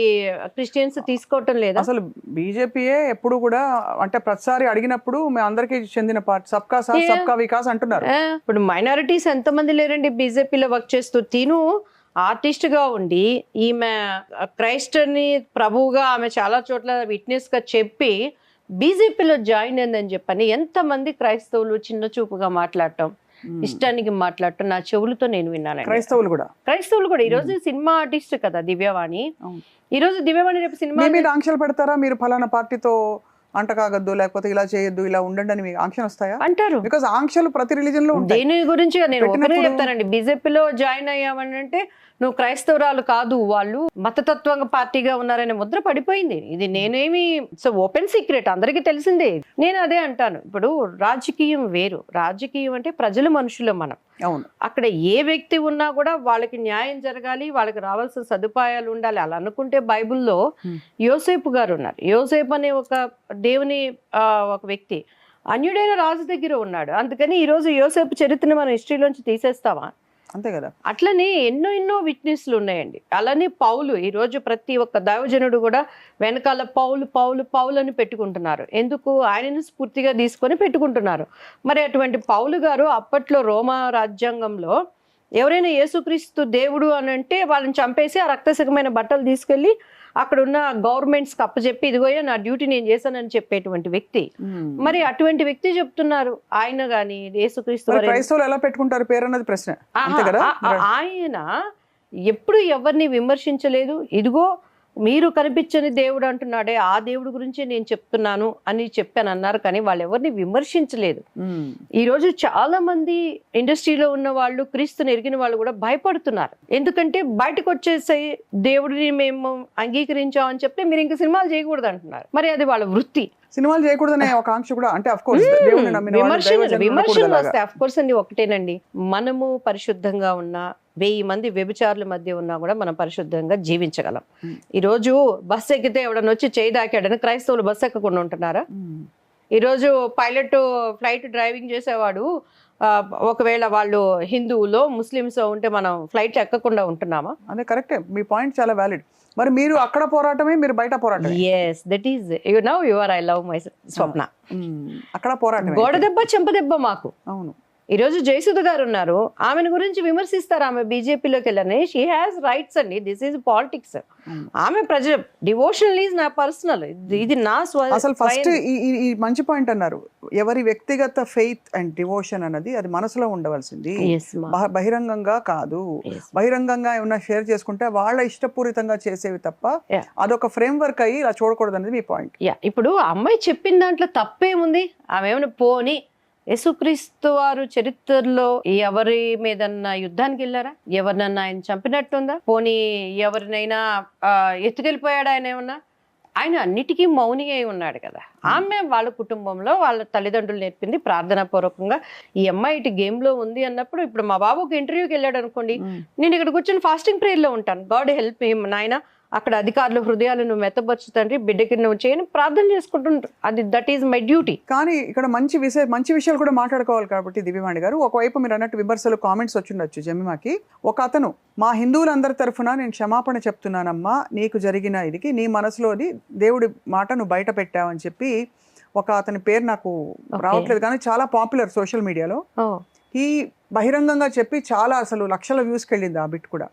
క్రిస్టియన్స్ తీసుకోవటం లేదా? అసలు బీజేపీయే ఎప్పుడు కూడా, అంటే ప్రతిసారి అడిగినప్పుడు మేము అందరికీ చెందిన పార్టీ, సబ్కా సాత్ సబ్కా వికాస్ అంటున్నారు. ఇప్పుడు మైనారిటీస్ ఎంతమంది లేరండి బీజేపీలో వర్క్ చేస్తూ? తిను ఆర్టిస్ట్ గా ఉండి ఈమె క్రైస్ట్ ని ప్రభువుగా ఆమె చాలా చోట్ల విట్నెస్ గా చెప్పి బీజేపీలో జాయిన్ అయిందని చెప్పని ఎంతమంది క్రైస్తవులు చిన్న చూపుగా మాట్లాడటం, ఇష్టానికి మాట్లాడటం నా చెవులతో నేను విన్నాను. క్రైస్తవులు కూడా ఈ రోజు సినిమా ఆర్టిస్ట్ కదా దివ్యవాణి. ఈ రోజు దివ్యవాణి రేపు సినిమా మీద ఆంక్షలు పెడతారా? మీరు ఫలానా పార్టీతో అంట కాగద్దు, లేకపోతే ఇలా చేయొద్దు, ఇలా ఉండండి అని మీకు ఆంక్షలు వస్తాయా? అంటారు. బికాస్ ఆంక్షలు ప్రతి రిలీజన్ లో ఉంటాయి. దేని గురించి నేను ఒకటే చెప్తానండి, బీజేపీలో జాయిన్ అయ్యామని అంటే నువ్వు క్రైస్తవురాలు కాదు, వాళ్ళు మతతత్వ పార్టీగా ఉన్నారనే ముద్ర పడిపోయింది. ఇది నేనేమి ఓపెన్ సీక్రెట్, అందరికీ తెలిసిందే. నేను అదే అంటాను, ఇప్పుడు రాజకీయం వేరు. రాజకీయం అంటే ప్రజలు, మనుషులు మనం. అవును, అక్కడ ఏ వ్యక్తి ఉన్నా కూడా వాళ్ళకి న్యాయం జరగాలి, వాళ్ళకి రావాల్సిన సదుపాయాలు ఉండాలి. అలా అనుకుంటే బైబిల్లో యోసేపు గారు ఉన్నారు. యోసేపు అనే ఒక దేవుని ఒక వ్యక్తి అన్యుడైన రాజు దగ్గర ఉన్నాడు. అందుకని ఈ రోజు యోసేపు చరిత్రను మనం హిస్టరీలోంచి తీసేస్తావా? అంతే కదా. అట్లనే ఎన్నో విట్నెస్లు ఉన్నాయండి. అలానే పౌలు, ఈ రోజు ప్రతి ఒక్క దైవజనుడు కూడా వెనకాల పౌలు అని పెట్టుకుంటున్నారు. ఎందుకు? ఆయనను స్ఫూర్తిగా తీసుకొని పెట్టుకుంటున్నారు. మరి అటువంటి పౌలు గారు అప్పట్లో రోమా రాజ్యాంగంలో ఎవరైనా యేసుక్రీస్తు దేవుడు అని అంటే వాళ్ళని చంపేసి ఆ రక్తసికమైన బట్టలు తీసుకెళ్లి అక్కడ ఉన్న గవర్నమెంట్స్ కి అప్పచెప్పి, ఇదిగోయా నా డ్యూటీ నేను చేశానని చెప్పేటువంటి వ్యక్తి. మరి అటువంటి వ్యక్తి చెప్తున్నారు ఆయన గాని యేసుక్రీస్తు ఎలా పెట్టుకుంటారు పేరు అన్నది ప్రశ్న. ఆయన ఎప్పుడు ఎవరిని విమర్శించలేదు. ఇదిగో మీరు కనిపించని దేవుడు అంటున్నాడే, ఆ దేవుడు గురించి నేను చెప్తున్నాను అని చెప్పాను అన్నారు. కానీ వాళ్ళు ఎవరిని విమర్శించలేదు. ఈ రోజు చాలా మంది ఇండస్ట్రీలో ఉన్న వాళ్ళు, క్రీస్తుని ఎరిగిన వాళ్ళు కూడా భయపడుతున్నారు. ఎందుకంటే బయటకు వచ్చేసి దేవుడిని మేము అంగీకరించాం అని చెప్తే మీరు ఇంకా సినిమాలు చేయకూడదు అంటున్నారు. మరి అది వాళ్ళ వృత్తి. సినిమాలు చేయకూడదనే ఒక ఆంక్ష కూడా, అంటే ఆఫ్ కోర్స్ విమర్శలు వస్తాయి. ఆఫ్ కోర్స్ అండి, ఒకటేనండి, మనము పరిశుద్ధంగా ఉన్నా 1000 మంది వ్యభిచారుల మధ్య ఉన్నా కూడా మనం పరిశుద్ధంగా జీవించగలం. ఈ రోజు బస్సు ఎక్కితే ఎవడన్నా వచ్చి చేయి దాకాడని క్రైస్తవులు బస్సు ఎక్కకుండా ఉంటున్నారా? ఈ రోజు పైలట్ ఫ్లైట్ డ్రైవింగ్ చేసేవాడు ఒకవేళ వాళ్ళు హిందువులో ముస్లిమ్స్ ఉంటే మనం ఫ్లైట్ ఎక్కకుండా ఉంటున్నామా? అదే కరెక్టే, మీ పాయింట్ చాలా వ్యాలిడ్. మరి మీరు అక్కడ పోరాటమే, మీరు బయట పోరాటం. yes that is you are I love my స్వప్న. అక్కడ పోరాటం, గోడ దెబ్బ చెంప దెబ్బ మాకు. అవును. ఈ రోజు జయసుధ గారు ఉన్నారు, ఆమెను గురించి విమర్శిస్తారు. ఆమె బీజేపీలోకి వెళ్ళని, షీ హ్యాస్ రైట్స్ అండి. This is politics. ఆమె ప్రజ డివోషనల్ ఈజ్ నా పర్సనల్, ఇది నా అసలు ఫస్ట్ ఈ మంచి పాయింట్ అన్నారు. ఎవరి వ్యక్తిగత ఫెయిత్ అండ్ డివోషన్ అన్నది అది మనసులో ఉండవలసింది, బహిరంగంగా కాదు. బహిరంగంగా ఏమన్నా షేర్ చేసుకుంటే వాళ్ళ ఇష్టపూరితంగా చేసేవి తప్ప అదొక ఫ్రేమ్ వర్క్ అయ్యి ఇలా చూడకూడదు అనేది మీ పాయింట్. ఇప్పుడు అమ్మాయి చెప్పిన దాంట్లో తప్పేముంది? ఆమె ఏమైనా పోని యేసుక్రీస్తు వారు చరిత్రలో ఎవరి మీదన్నా యుద్ధానికి వెళ్ళారా? ఎవరినన్నా ఆయన చంపినట్టుందా? పోనీ ఎవరినైనా ఎత్తుకెళ్ళిపోయాడా ఆయన ఏమన్నా? ఆయన అన్నిటికీ మౌని అయి ఉన్నాడు కదా. ఆమె వాళ్ళ కుటుంబంలో వాళ్ళ తల్లిదండ్రులు నేర్పింది ప్రార్థనా పూర్వకంగా. ఈ అమ్మాయి ఇటు గేమ్ లో ఉంది అన్నప్పుడు, ఇప్పుడు మా బాబు ఒక ఇంటర్వ్యూకి వెళ్ళాడు అనుకోండి, నేను ఇక్కడ కూర్చొని ఫాస్టింగ్ ప్రేయర్ లో ఉంటాను. గాడ్ హెల్ప్ హిమ్ నాయన, అక్కడ అధికారుల హృదయాలను మెత్తపరచు తండ్రి, బిడ్డకి నువ్వు చేయని ప్రార్థన చేసుకుంటుంటారు. అది దట్ ఈస్ మై డ్యూటీ. కానీ ఇక్కడ మంచి విషయాలు కూడా మాట్లాడుకోవాలి కాబట్టి దివ్యవాణి గారు, ఒకవైపు మీరు అన్నట్టు విమర్శలు కామెంట్స్ వచ్చిండొచ్చు జమిమాకి. ఒక అతను, మా హిందువులందరి తరఫున నేను క్షమాపణ చెప్తున్నానమ్మా, నీకు జరిగిన ఇదికి నీ మనసులోది దేవుడి మాట నువ్వు బయట పెట్టావని చెప్పి ఒక అతని పేరు నాకు రావట్లేదు కానీ చాలా పాపులర్ సోషల్ మీడియాలో. ఈ బహిరంగంగా చెప్పి చాలా అసలు లక్షల వ్యూస్ కెళ్ళింది ఆ బిట్ కూడా.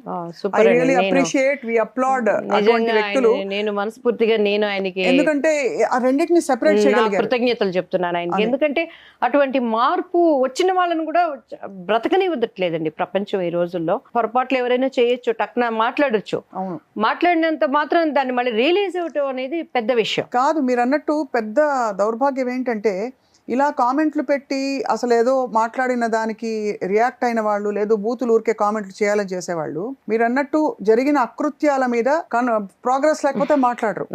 I really appreciate, we applaud అటువంటి వ్యక్తులు. నేను మనస్ఫూర్తిగా నేను ఆయనకి, ఎందుకంటే ఆ రెండింటిని సెపరేట్ చేయగలిగారు. కృతజ్ఞతలు చెప్తున్నాను ఆయనకి. ఎందుకంటే అటువంటి మార్పు వచ్చిన వాళ్ళని కూడా బ్రతకనివ్వట్లేదండి ప్రపంచం ఈ రోజుల్లో. పొరపాట్లు ఎవరైనా చేయొచ్చు, టక్న మాట్లాడొచ్చు. అవును, మాట్లాడినంత మాత్రం దాన్ని మళ్ళీ రియలైజ్ అవటం అనేది పెద్ద విషయం కాదు. మీరు అన్నట్టు పెద్ద దౌర్భాగ్యం ఏంటంటే, ఇలా కామెంట్లు పెట్టి అసలు ఏదో మాట్లాడిన దానికి రియాక్ట్ అయిన వాళ్ళు, లేదు బూతులు ఊరికే కామెంట్లు చేయాలని చేసేవాళ్ళు, మీరు అన్నట్టు జరిగిన అకృత్యాల మీద ప్రోగ్రెస్ లేకపోతే మాట్లాడరు.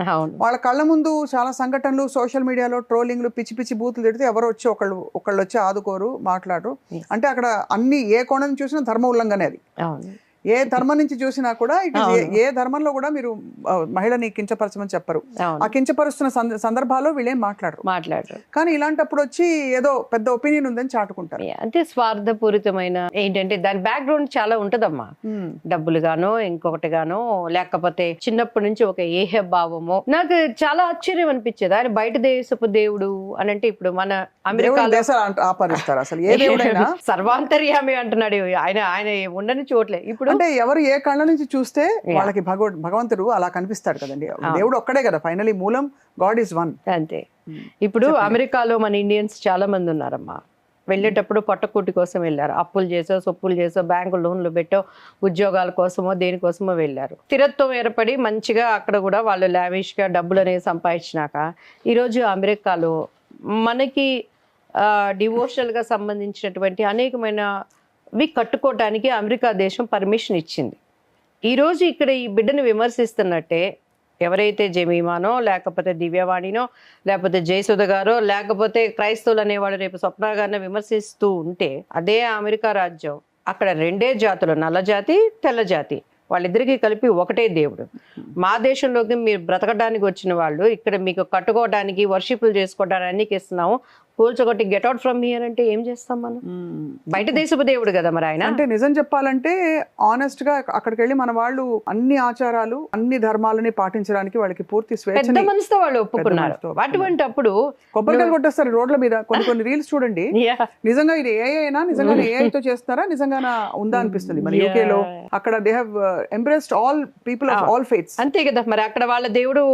వాళ్ళ కళ్ళ ముందు చాలా సంఘటనలు, సోషల్ మీడియాలో ట్రోలింగ్లు, పిచ్చి పిచ్చి బూతులు తిడితే ఎవరు వచ్చి ఒకళ్ళు వచ్చి ఆదుకోరు, మాట్లాడరు. అంటే అక్కడ అన్ని ఏ కోణం చూసినా ధర్మ ఉల్లంఘనే అది. ఏ ధర్మం నుంచి చూసినా కూడా ఏ ధర్మంలో కూడా మీరు మహిళని కించపరచమని చెప్పరు. ఆ కించపరుస్తున్న సందర్భాల్లో వీళ్ళేం మాట్లాడరు. కానీ ఇలాంటప్పుడు వచ్చి ఏదో పెద్ద ఒపీనియన్ ఉందని చాటుకుంటారు. అంటే స్వార్థపూరితమైన ఏంటంటే దాని బ్యాక్గ్రౌండ్ చాలా ఉంటదమ్మా. డబ్బులు గానో ఇంకొకటి గానో, లేకపోతే చిన్నప్పటి నుంచి ఒక ఏహ భావమో. నాకు చాలా ఆశ్చర్యం అనిపించేది, ఆయన బయట దేశపు దేవుడు అని అంటే, ఇప్పుడు మన అమెరికా ఆపరిస్తారు అసలు ఏ దేవుడైనా సర్వాంతర్యామి అంటున్నాడు ఆయన. ఆయన ఉండని చోట్లే ఇప్పుడు అంటే ఎవరు ఏ కళ్ళ నుంచి చూస్తే వాళ్ళకి భగవంతుడు అలా కనిపిస్తాడు కదండి. దేవుడు ఒక్కడే కదా, ఫైనలీ మూలం గాడ్ ఈజ్ వన్. అంతే. ఇప్పుడు అమెరికాలో మన ఇండియన్స్ చాలా మంది ఉన్నారమ్మా. వెళ్ళేటప్పుడు పొట్టకూటి కోసం వెళ్ళారు, అప్పులు చేసో సొప్పులు చేసో బ్యాంకు లోన్లు పెట్టో ఉద్యోగాల కోసమో దేనికోసమో వెళ్ళారు. స్థిరత్వం ఏర్పడి మంచిగా అక్కడ కూడా వాళ్ళు లావిష్గా డబ్బులు అనేవి సంపాదించినాక ఈరోజు అమెరికాలో మనకి డివోషనల్గా సంబంధించినటువంటి అనేకమైనవి కట్టుకోవటానికి అమెరికా దేశం పర్మిషన్ ఇచ్చింది. ఈరోజు ఇక్కడ ఈ బిడ్డను విమర్శిస్తున్నట్టే ఎవరైతే జమీమానో, లేకపోతే దివ్యవాణినో, లేకపోతే జయసుధ గారో, లేకపోతే క్రైస్తవులు అనేవాడు రేపు స్వప్న గారిని విమర్శిస్తూ ఉంటే, అదే అమెరికా రాజ్యం అక్కడ రెండే జాతులు, నల్ల జాతి తెల్ల జాతి, వాళ్ళిద్దరికీ కలిపి ఒకటే దేవుడు. మా దేశంలోకి మీరు బ్రతకడానికి వచ్చిన వాళ్ళు ఇక్కడ మీకు కట్టుకోవడానికి, వర్షిప్లు చేసుకోవడానికి అన్నికి ఇస్తున్నాము, కూల్చొకటి గెట్ అవుట్ ఫ్రమ్ హియర్ అంటే ఏం చేస్తాం మనం? బయట దేశపు దేవుడు కదా మరి ఆయన. అంటే నిజం చెప్పాలంటే ఆనెస్ట్ గా అక్కడికి వెళ్ళి మన వాళ్ళు అన్ని ఆచారాలు, అన్ని ధర్మాలని పాటించడానికి వాళ్ళకి పూర్తి స్వేచ్ఛ, పెద్ద మనసుతో వాళ్ళు ఒప్పుకున్నారు. అటువంటి అప్పుడు కొబ్బరికాయలు కొట్టేస్తారు రోడ్ల మీద. కొన్ని రీల్స్ చూడండి, నిజంగా ఇది ఏఐనా, నిజంగా ఏఐతో చేస్తున్నారా, నిజంగా ఉందా అనిపిస్తుంది. మన యూకే లో అక్కడ they have embraced all people of all faiths. అంతే కదా మరి. అక్కడ వాళ్ళ దేవుడు,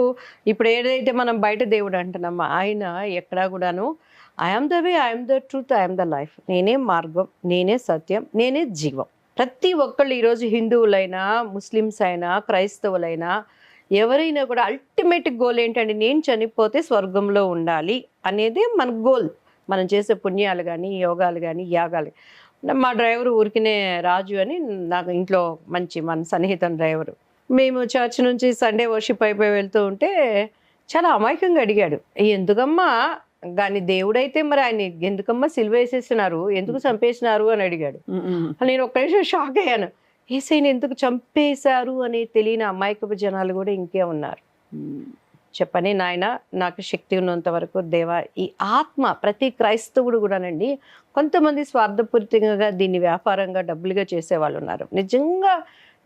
ఇప్పుడు ఏదైతే మనం బయట దేవుడు అంటున్నామో, ఆయన ఎక్కడా కూడాను I'm the way, I'm the truth, I'm the life, నేనే మార్గం, నేనే సత్యం, నేనే జీవం. ప్రతి ఒక్కళ్ళు ఈరోజు హిందువులైనా, ముస్లిమ్స్ అయినా, క్రైస్తవులైనా, ఎవరైనా కూడా అల్టిమేట్ గోల్ ఏంటంటే, నేను చనిపోతే స్వర్గంలో ఉండాలి అనేది మన గోల్. మనం చేసే పుణ్యాలు కానీ, యోగాలు కానీ, యాగాలు. మా డ్రైవరు ఊరికినే రాజు అని, నాకు ఇంట్లో మంచి మన సన్నిహితం డ్రైవరు. మేము చర్చ్ నుంచి సండే వర్షిప్ అయిపోయి వెళ్తూ ఉంటే చాలా అమాయకంగా అడిగాడు, ఎందుకమ్మా కానీ దేవుడైతే మరి ఆయన ఎందుకమ్మా సిలువ వేసేస్తున్నారు, ఎందుకు చంపేసినారు అని అడిగాడు. నేను ఒక్క నిమిషం షాక్ అయ్యాను. ఏసైని ఎందుకు చంపేశారు అని తెలియని అమాయకపు జనాలు కూడా ఇంకే ఉన్నారు. చెప్పని నాయన, నాకు శక్తి ఉన్నంత వరకు దేవా, ఈ ఆత్మ ప్రతి క్రైస్తవుడు కూడానండి, కొంతమంది స్వార్థపూరితంగా దీన్ని వ్యాపారంగా డబ్బులుగా చేసేవాళ్ళు ఉన్నారు. నిజంగా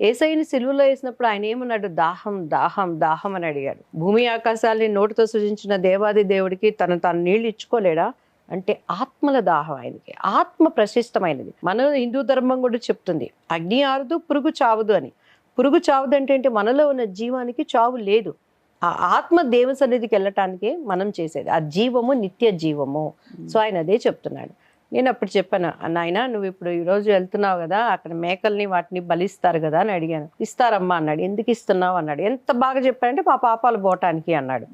ఏసైని సిలువలో వేసినప్పుడు ఆయన ఏమన్నాడు, దాహం దాహం దాహం అని అడిగాడు. భూమి ఆకాశాలని నోటితో సృజించిన దేవాది దేవుడికి తాను నీళ్లు ఇచ్చుకోలేడా అంటే, ఆత్మల దాహం ఆయనకి. ఆత్మ ప్రశిష్టమైనది. మన హిందూ ధర్మం కూడా చెప్తుంది, అగ్ని ఆరదు పురుగు చావదు అని. పురుగు చావదు అంటే మనలో ఉన్న జీవానికి చావు లేదు. ఆ ఆత్మ దేవ సన్నిధికి వెళ్ళటానికి మనం చేసేది. ఆ జీవము నిత్య జీవము. సో ఆయన అదే చెప్తున్నాడు, నేను అప్పుడు చెప్పాను, నాయన నువ్వు ఇప్పుడు ఈ రోజు వెళ్తున్నావు కదా, అక్కడ మేకల్ని వాటిని బలిస్తారు కదా అని అడిగాను. ఇస్తారమ్మా అన్నాడు. ఎందుకు ఇస్తున్నావు అన్నాడు. ఎంత బాగా చెప్పానంటే మా పాపాలు పోవటానికి అన్నాడు.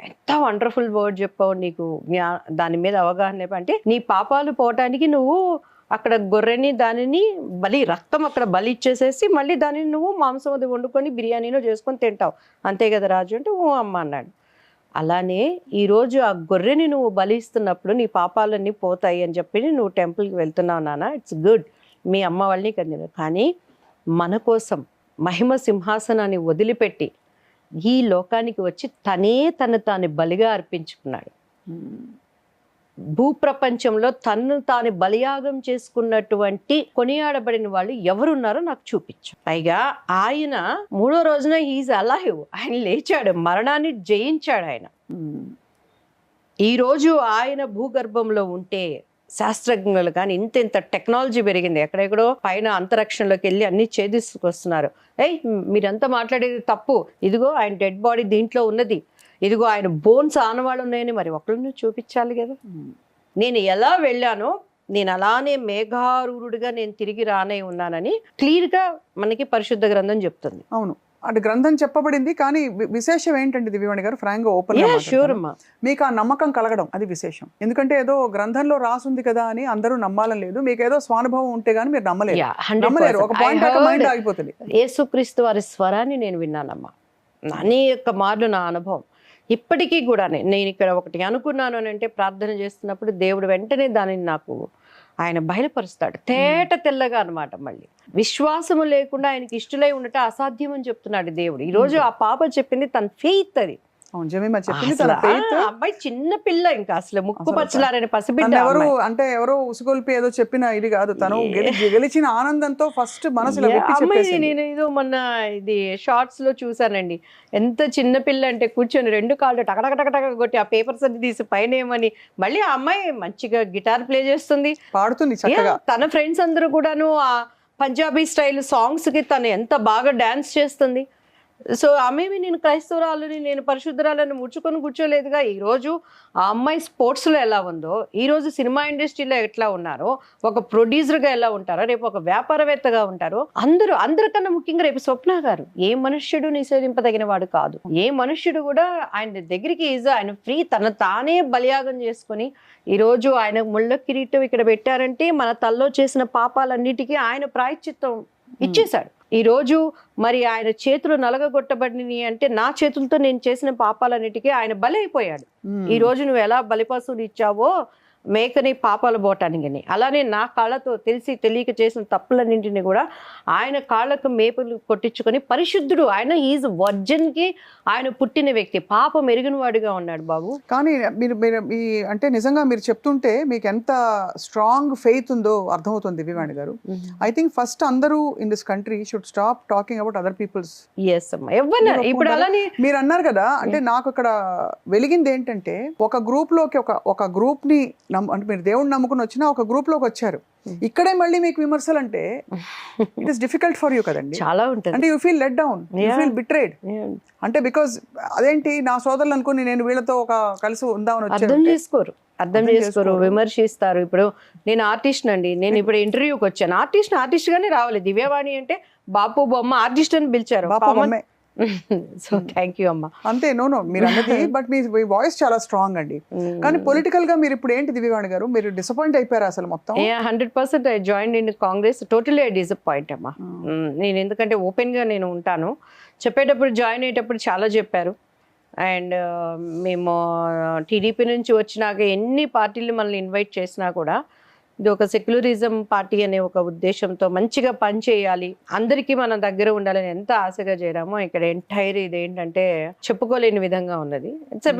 ఎంత వండర్ఫుల్ వర్డ్ చెప్పావు, నీకు దాని మీద అవగాహన అంటే నీ పాపాలు పోవటానికి నువ్వు అక్కడ గొర్రెని దానిని రక్తం అక్కడ బలి ఇచ్చేసేసి మళ్ళీ దానిని నువ్వు మాంసం అది వండుకొని బిర్యానీలో చేసుకొని తింటావు అంతే కదా రాజు అంటే ఓ అమ్మ అన్నాడు. అలానే ఈరోజు ఆ గొర్రెని నువ్వు బలిస్తున్నప్పుడు నీ పాపాలన్నీ పోతాయి అని చెప్పి నువ్వు టెంపుల్కి వెళ్తున్నావు నాన్న, ఇట్స్ గుడ్, మీ అమ్మ వాళ్ళని కంది. కానీ మన కోసం మహిమ సింహాసనాన్ని వదిలిపెట్టి ఈ లోకానికి వచ్చి తను తాను బలిగా అర్పించుకున్నాడు. భూప్రపంచంలో తన్ను తాను బలియాగం చేసుకున్నటువంటి కొనియాడబడిన వాళ్ళు ఎవరున్నారో నాకు చూపించు. పైగా ఆయన 3వ రోజున హీజ్ అలైవ్, ఆయన లేచాడు, మరణాన్ని జయించాడు ఆయన. ఈ రోజు ఆయన భూగర్భంలో ఉంటే శాస్త్రజ్ఞులు కానీ ఇంత టెక్నాలజీ పెరిగింది, ఎక్కడెక్కడో పైన అంతరిక్షంలోకి వెళ్ళి అన్ని ఛేదిస్తుకొస్తున్నారు. మీరంతా మాట్లాడేది తప్పు, ఇదిగో ఆయన డెడ్ బాడీ దీంట్లో ఉన్నది, ఇదిగో ఆయన బోన్స్ ఆనవాళ్ళు ఉన్నాయని మరి ఒకళ్ళు చూపించాలి కదా. నేను ఎలా వెళ్ళానో నేను అలానే మేఘారూఢుడిగా నేను తిరిగి రానే ఉన్నానని క్లియర్గా మనకి పరిశుద్ధ గ్రంథం చెప్తుంది. అవును, అంటే గ్రంథం చెప్పబడింది. కానీ విశేషం ఏంటంటే దివ్యవాణి గారు, ఫ్రాంక్ గా ఓపెన్ మీకు ఆ నమ్మకం కలగడం అది విశేషం. ఎందుకంటే ఏదో గ్రంథంలో రాసుంది కదా అని అందరూ నమ్మాలని లేదు. మీకు ఏదో స్వానుభవం ఉంటే గానీ మీరు నమ్మలేరు. ఒక పాయింట్ మైండ్ ఆగిపోతుంది. యేసుక్రీస్తు వారి స్వరాన్ని నేను విన్నానమ్మా, అనేక మార్లు నా అనుభవం. ఇప్పటికీ కూడా నేను ఇక్కడ ఒకటి అనుకున్నాను అని అంటే ప్రార్థన చేస్తున్నప్పుడు దేవుడు వెంటనే దానిని నాకు ఆయన బయలుపరుస్తాడు తెల్లగా అనమాట. మళ్ళీ విశ్వాసము లేకుండా ఆయనకి ఇష్టలై ఉండటం అసాధ్యం అని చెప్తున్నాడు దేవుడు. ఈ రోజు ఆ పాప చెప్పింది తన ఫెయిత్, అది అబ్బాయి చిన్న పిల్ల, ఇంకా అసలు ముక్కు పచ్చలారని పసిబిడ్డ. ఎవరు అంటే ఎవరో ఉసుగొల్పి ఏదో చెప్పిన ఇది కాదు, తను గెలిచిన ఆనందంతో ఫస్ట్ మనసులో అమ్మాయి. నేను ఏదో మొన్న ఇది షార్ట్స్ లో చూసానండి, ఎంత చిన్న పిల్ల అంటే కూర్చొని 2 కాళ్ళు టకటక కొట్టి ఆ పేపర్స్ అన్ని తీసి పైన ఏమని మళ్ళీ ఆ అమ్మాయి మంచిగా గిటార్ ప్లే చేస్తుంది, పాడుతుంది చక్కగా. తన ఫ్రెండ్స్ అందరూ కూడాను ఆ పంజాబీ స్టైల్ సాంగ్స్ కి తను ఎంత బాగా డాన్స్ చేస్తుంది. సో ఆమెవి నేను క్రైస్తవురాలని నేను పరిశుద్ధరాలని ముడుచుకొని కూర్చోలేదుగా. ఈరోజు ఆ అమ్మాయి స్పోర్ట్స్లో ఎలా ఉందో, ఈరోజు సినిమా ఇండస్ట్రీలో ఎట్లా ఉన్నారో, ఒక ప్రొడ్యూసర్గా ఎలా ఉంటారో, రేపు ఒక వ్యాపారవేత్తగా ఉంటారో, అందరికన్నా ముఖ్యంగా రేపు స్వప్న గారు ఏ మనుష్యుడు నిషేధింపదగిన వాడు కాదు. ఏ మనుష్యుడు కూడా ఆయన దగ్గరికి ఆయన ఫ్రీ, తన తానే బలియాగం చేసుకొని ఈరోజు ఆయన ముళ్ళ కిరీటం ఇక్కడ పెట్టారంటే మన తల్లో చేసిన పాపాలన్నిటికీ ఆయన ప్రాయశ్చిత్తం ఇచ్చేశాడు. ఈ రోజు మరి ఆయన చేతులు నలగగొట్టబడినవి అంటే నా చేతులతో నేను చేసిన పాపాలన్నిటికీ ఆయన బలి అయిపోయాడు. ఈ రోజు నువ్వు ఎలా బలిపశువుని ఇచ్చావో మేకని పాపాలు పోవటానికి, అలానే నా కాళ్ళతో తెలిసి తెలియక చేసిన తప్పులన్నింటినీ కూడా ఆయన కాళ్ళకు మేపులు కొట్టించుకొని పరిశుద్ధుడు ఆయన. ఈజ్ వర్జన్ కి ఆయన పుట్టిన వ్యక్తి, పాపం ఎరిగిన వాడిగా ఉన్నాడు బాబు. కానీ మీరు అంటే నిజంగా మీరు చెప్తుంటే మీకు ఎంత స్ట్రాంగ్ ఫెయిత్ ఉందో అర్థమవుతుంది దివ్యవాణి గారు. ఐ థింక్ ఫస్ట్ అందరూ in this country should stop talking about other peoples. ఇప్పుడు అలానే మీరు అన్నారు కదా, అంటే నాకు ఇక్కడ వెలిగింది ఏంటంటే ఒక గ్రూప్ లోకి ఒక గ్రూప్ ని అంటే మీరు దేవుడిని నమ్ముకుని వచ్చినా ఒక గ్రూప్ లోకి వచ్చారు, ఇక్కడే మళ్ళీ మీకు విమర్శలు అంటే it is difficult for you కదండి. చాలా ఉంటుంది. అంటే you feel let down, you feel betrayed. అంటే బికాస్ అదేంటి నా సోదరులు అనుకుని నేను వీళ్ళతో ఒక కలిసి ఉందామని వచ్చాను. అర్థం చేసుకోరు, విమర్శిస్తారు. ఇప్పుడు నేను ఆర్టిస్ట్ అండి, నేను ఇప్పుడు ఇంటర్వ్యూకి వచ్చాను, ఆర్టిస్ట్ గానే రావాలి. దివ్యవాణి అంటే బాపు బొమ్మ ఆర్టిస్ట్ అని పిలిచారు. సో థ్యాంక్ యూ అమ్మా. అంతే, నో మీరు అన్నది. బట్ మీ వాయిస్ చాలా స్ట్రాంగ్ అండి. కానీ పొలిటికల్ గా మీరు ఇప్పుడు ఏంటి దివ్యవాణి గారు, మీరు డిసప్పాయింట్ అయిపోయారు అసలు మొత్తం? 100% I join in Congress. Totally I disappoint అమ్మా. నేను ఎందుకంటే ఓపెన్ గా నేను ఉంటాను, చెప్పేటప్పుడు జాయిన్ అయ్యేటప్పుడు చాలా చెప్పారు. అండ్ మేము టీడీపీ నుంచి వచ్చినాక ఎన్ని పార్టీలు మనల్ని ఇన్వైట్ చేసినా కూడా ఇది ఒక సెక్యులరిజం పార్టీ అనే ఒక ఉద్దేశంతో మంచిగా పనిచేయాలి, అందరికీ మన దగ్గర ఉండాలని ఎంత ఆశగా చేరామో ఇక్కడ ఎంటైర్ ఇది ఏంటంటే చెప్పుకోలేని విధంగా ఉన్నది.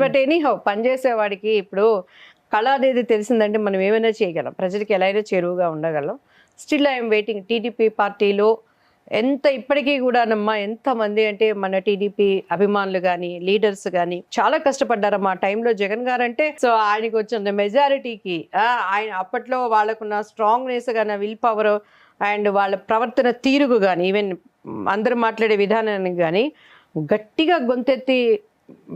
బట్ ఎనీహౌ పనిచేసేవాడికి ఇప్పుడు కళ అనేది తెలిసిందంటే మనం ఏమైనా చేయగలం, ప్రజలకి ఎలా అయినా చేరువుగా ఉండగలం. Still I'm waiting. టీడీపీ పార్టీలో ఎంత ఇప్పటికీ కూడా నమ్మా ఎంతమంది అంటే మన టీడీపీ అభిమానులు కానీ లీడర్స్ కానీ చాలా కష్టపడ్డారమ్మా ఆ టైంలో. జగన్ గారు అంటే సో ఆయనకు వచ్చిన మెజారిటీకి ఆయన అప్పట్లో వాళ్ళకున్న స్ట్రాంగ్నెస్ కానీ విల్ పవర్ అండ్ వాళ్ళ ప్రవర్తన తీరుగు కానీ ఈవెన్ అందరూ మాట్లాడే విధానానికి కానీ గట్టిగా గొంతెత్తి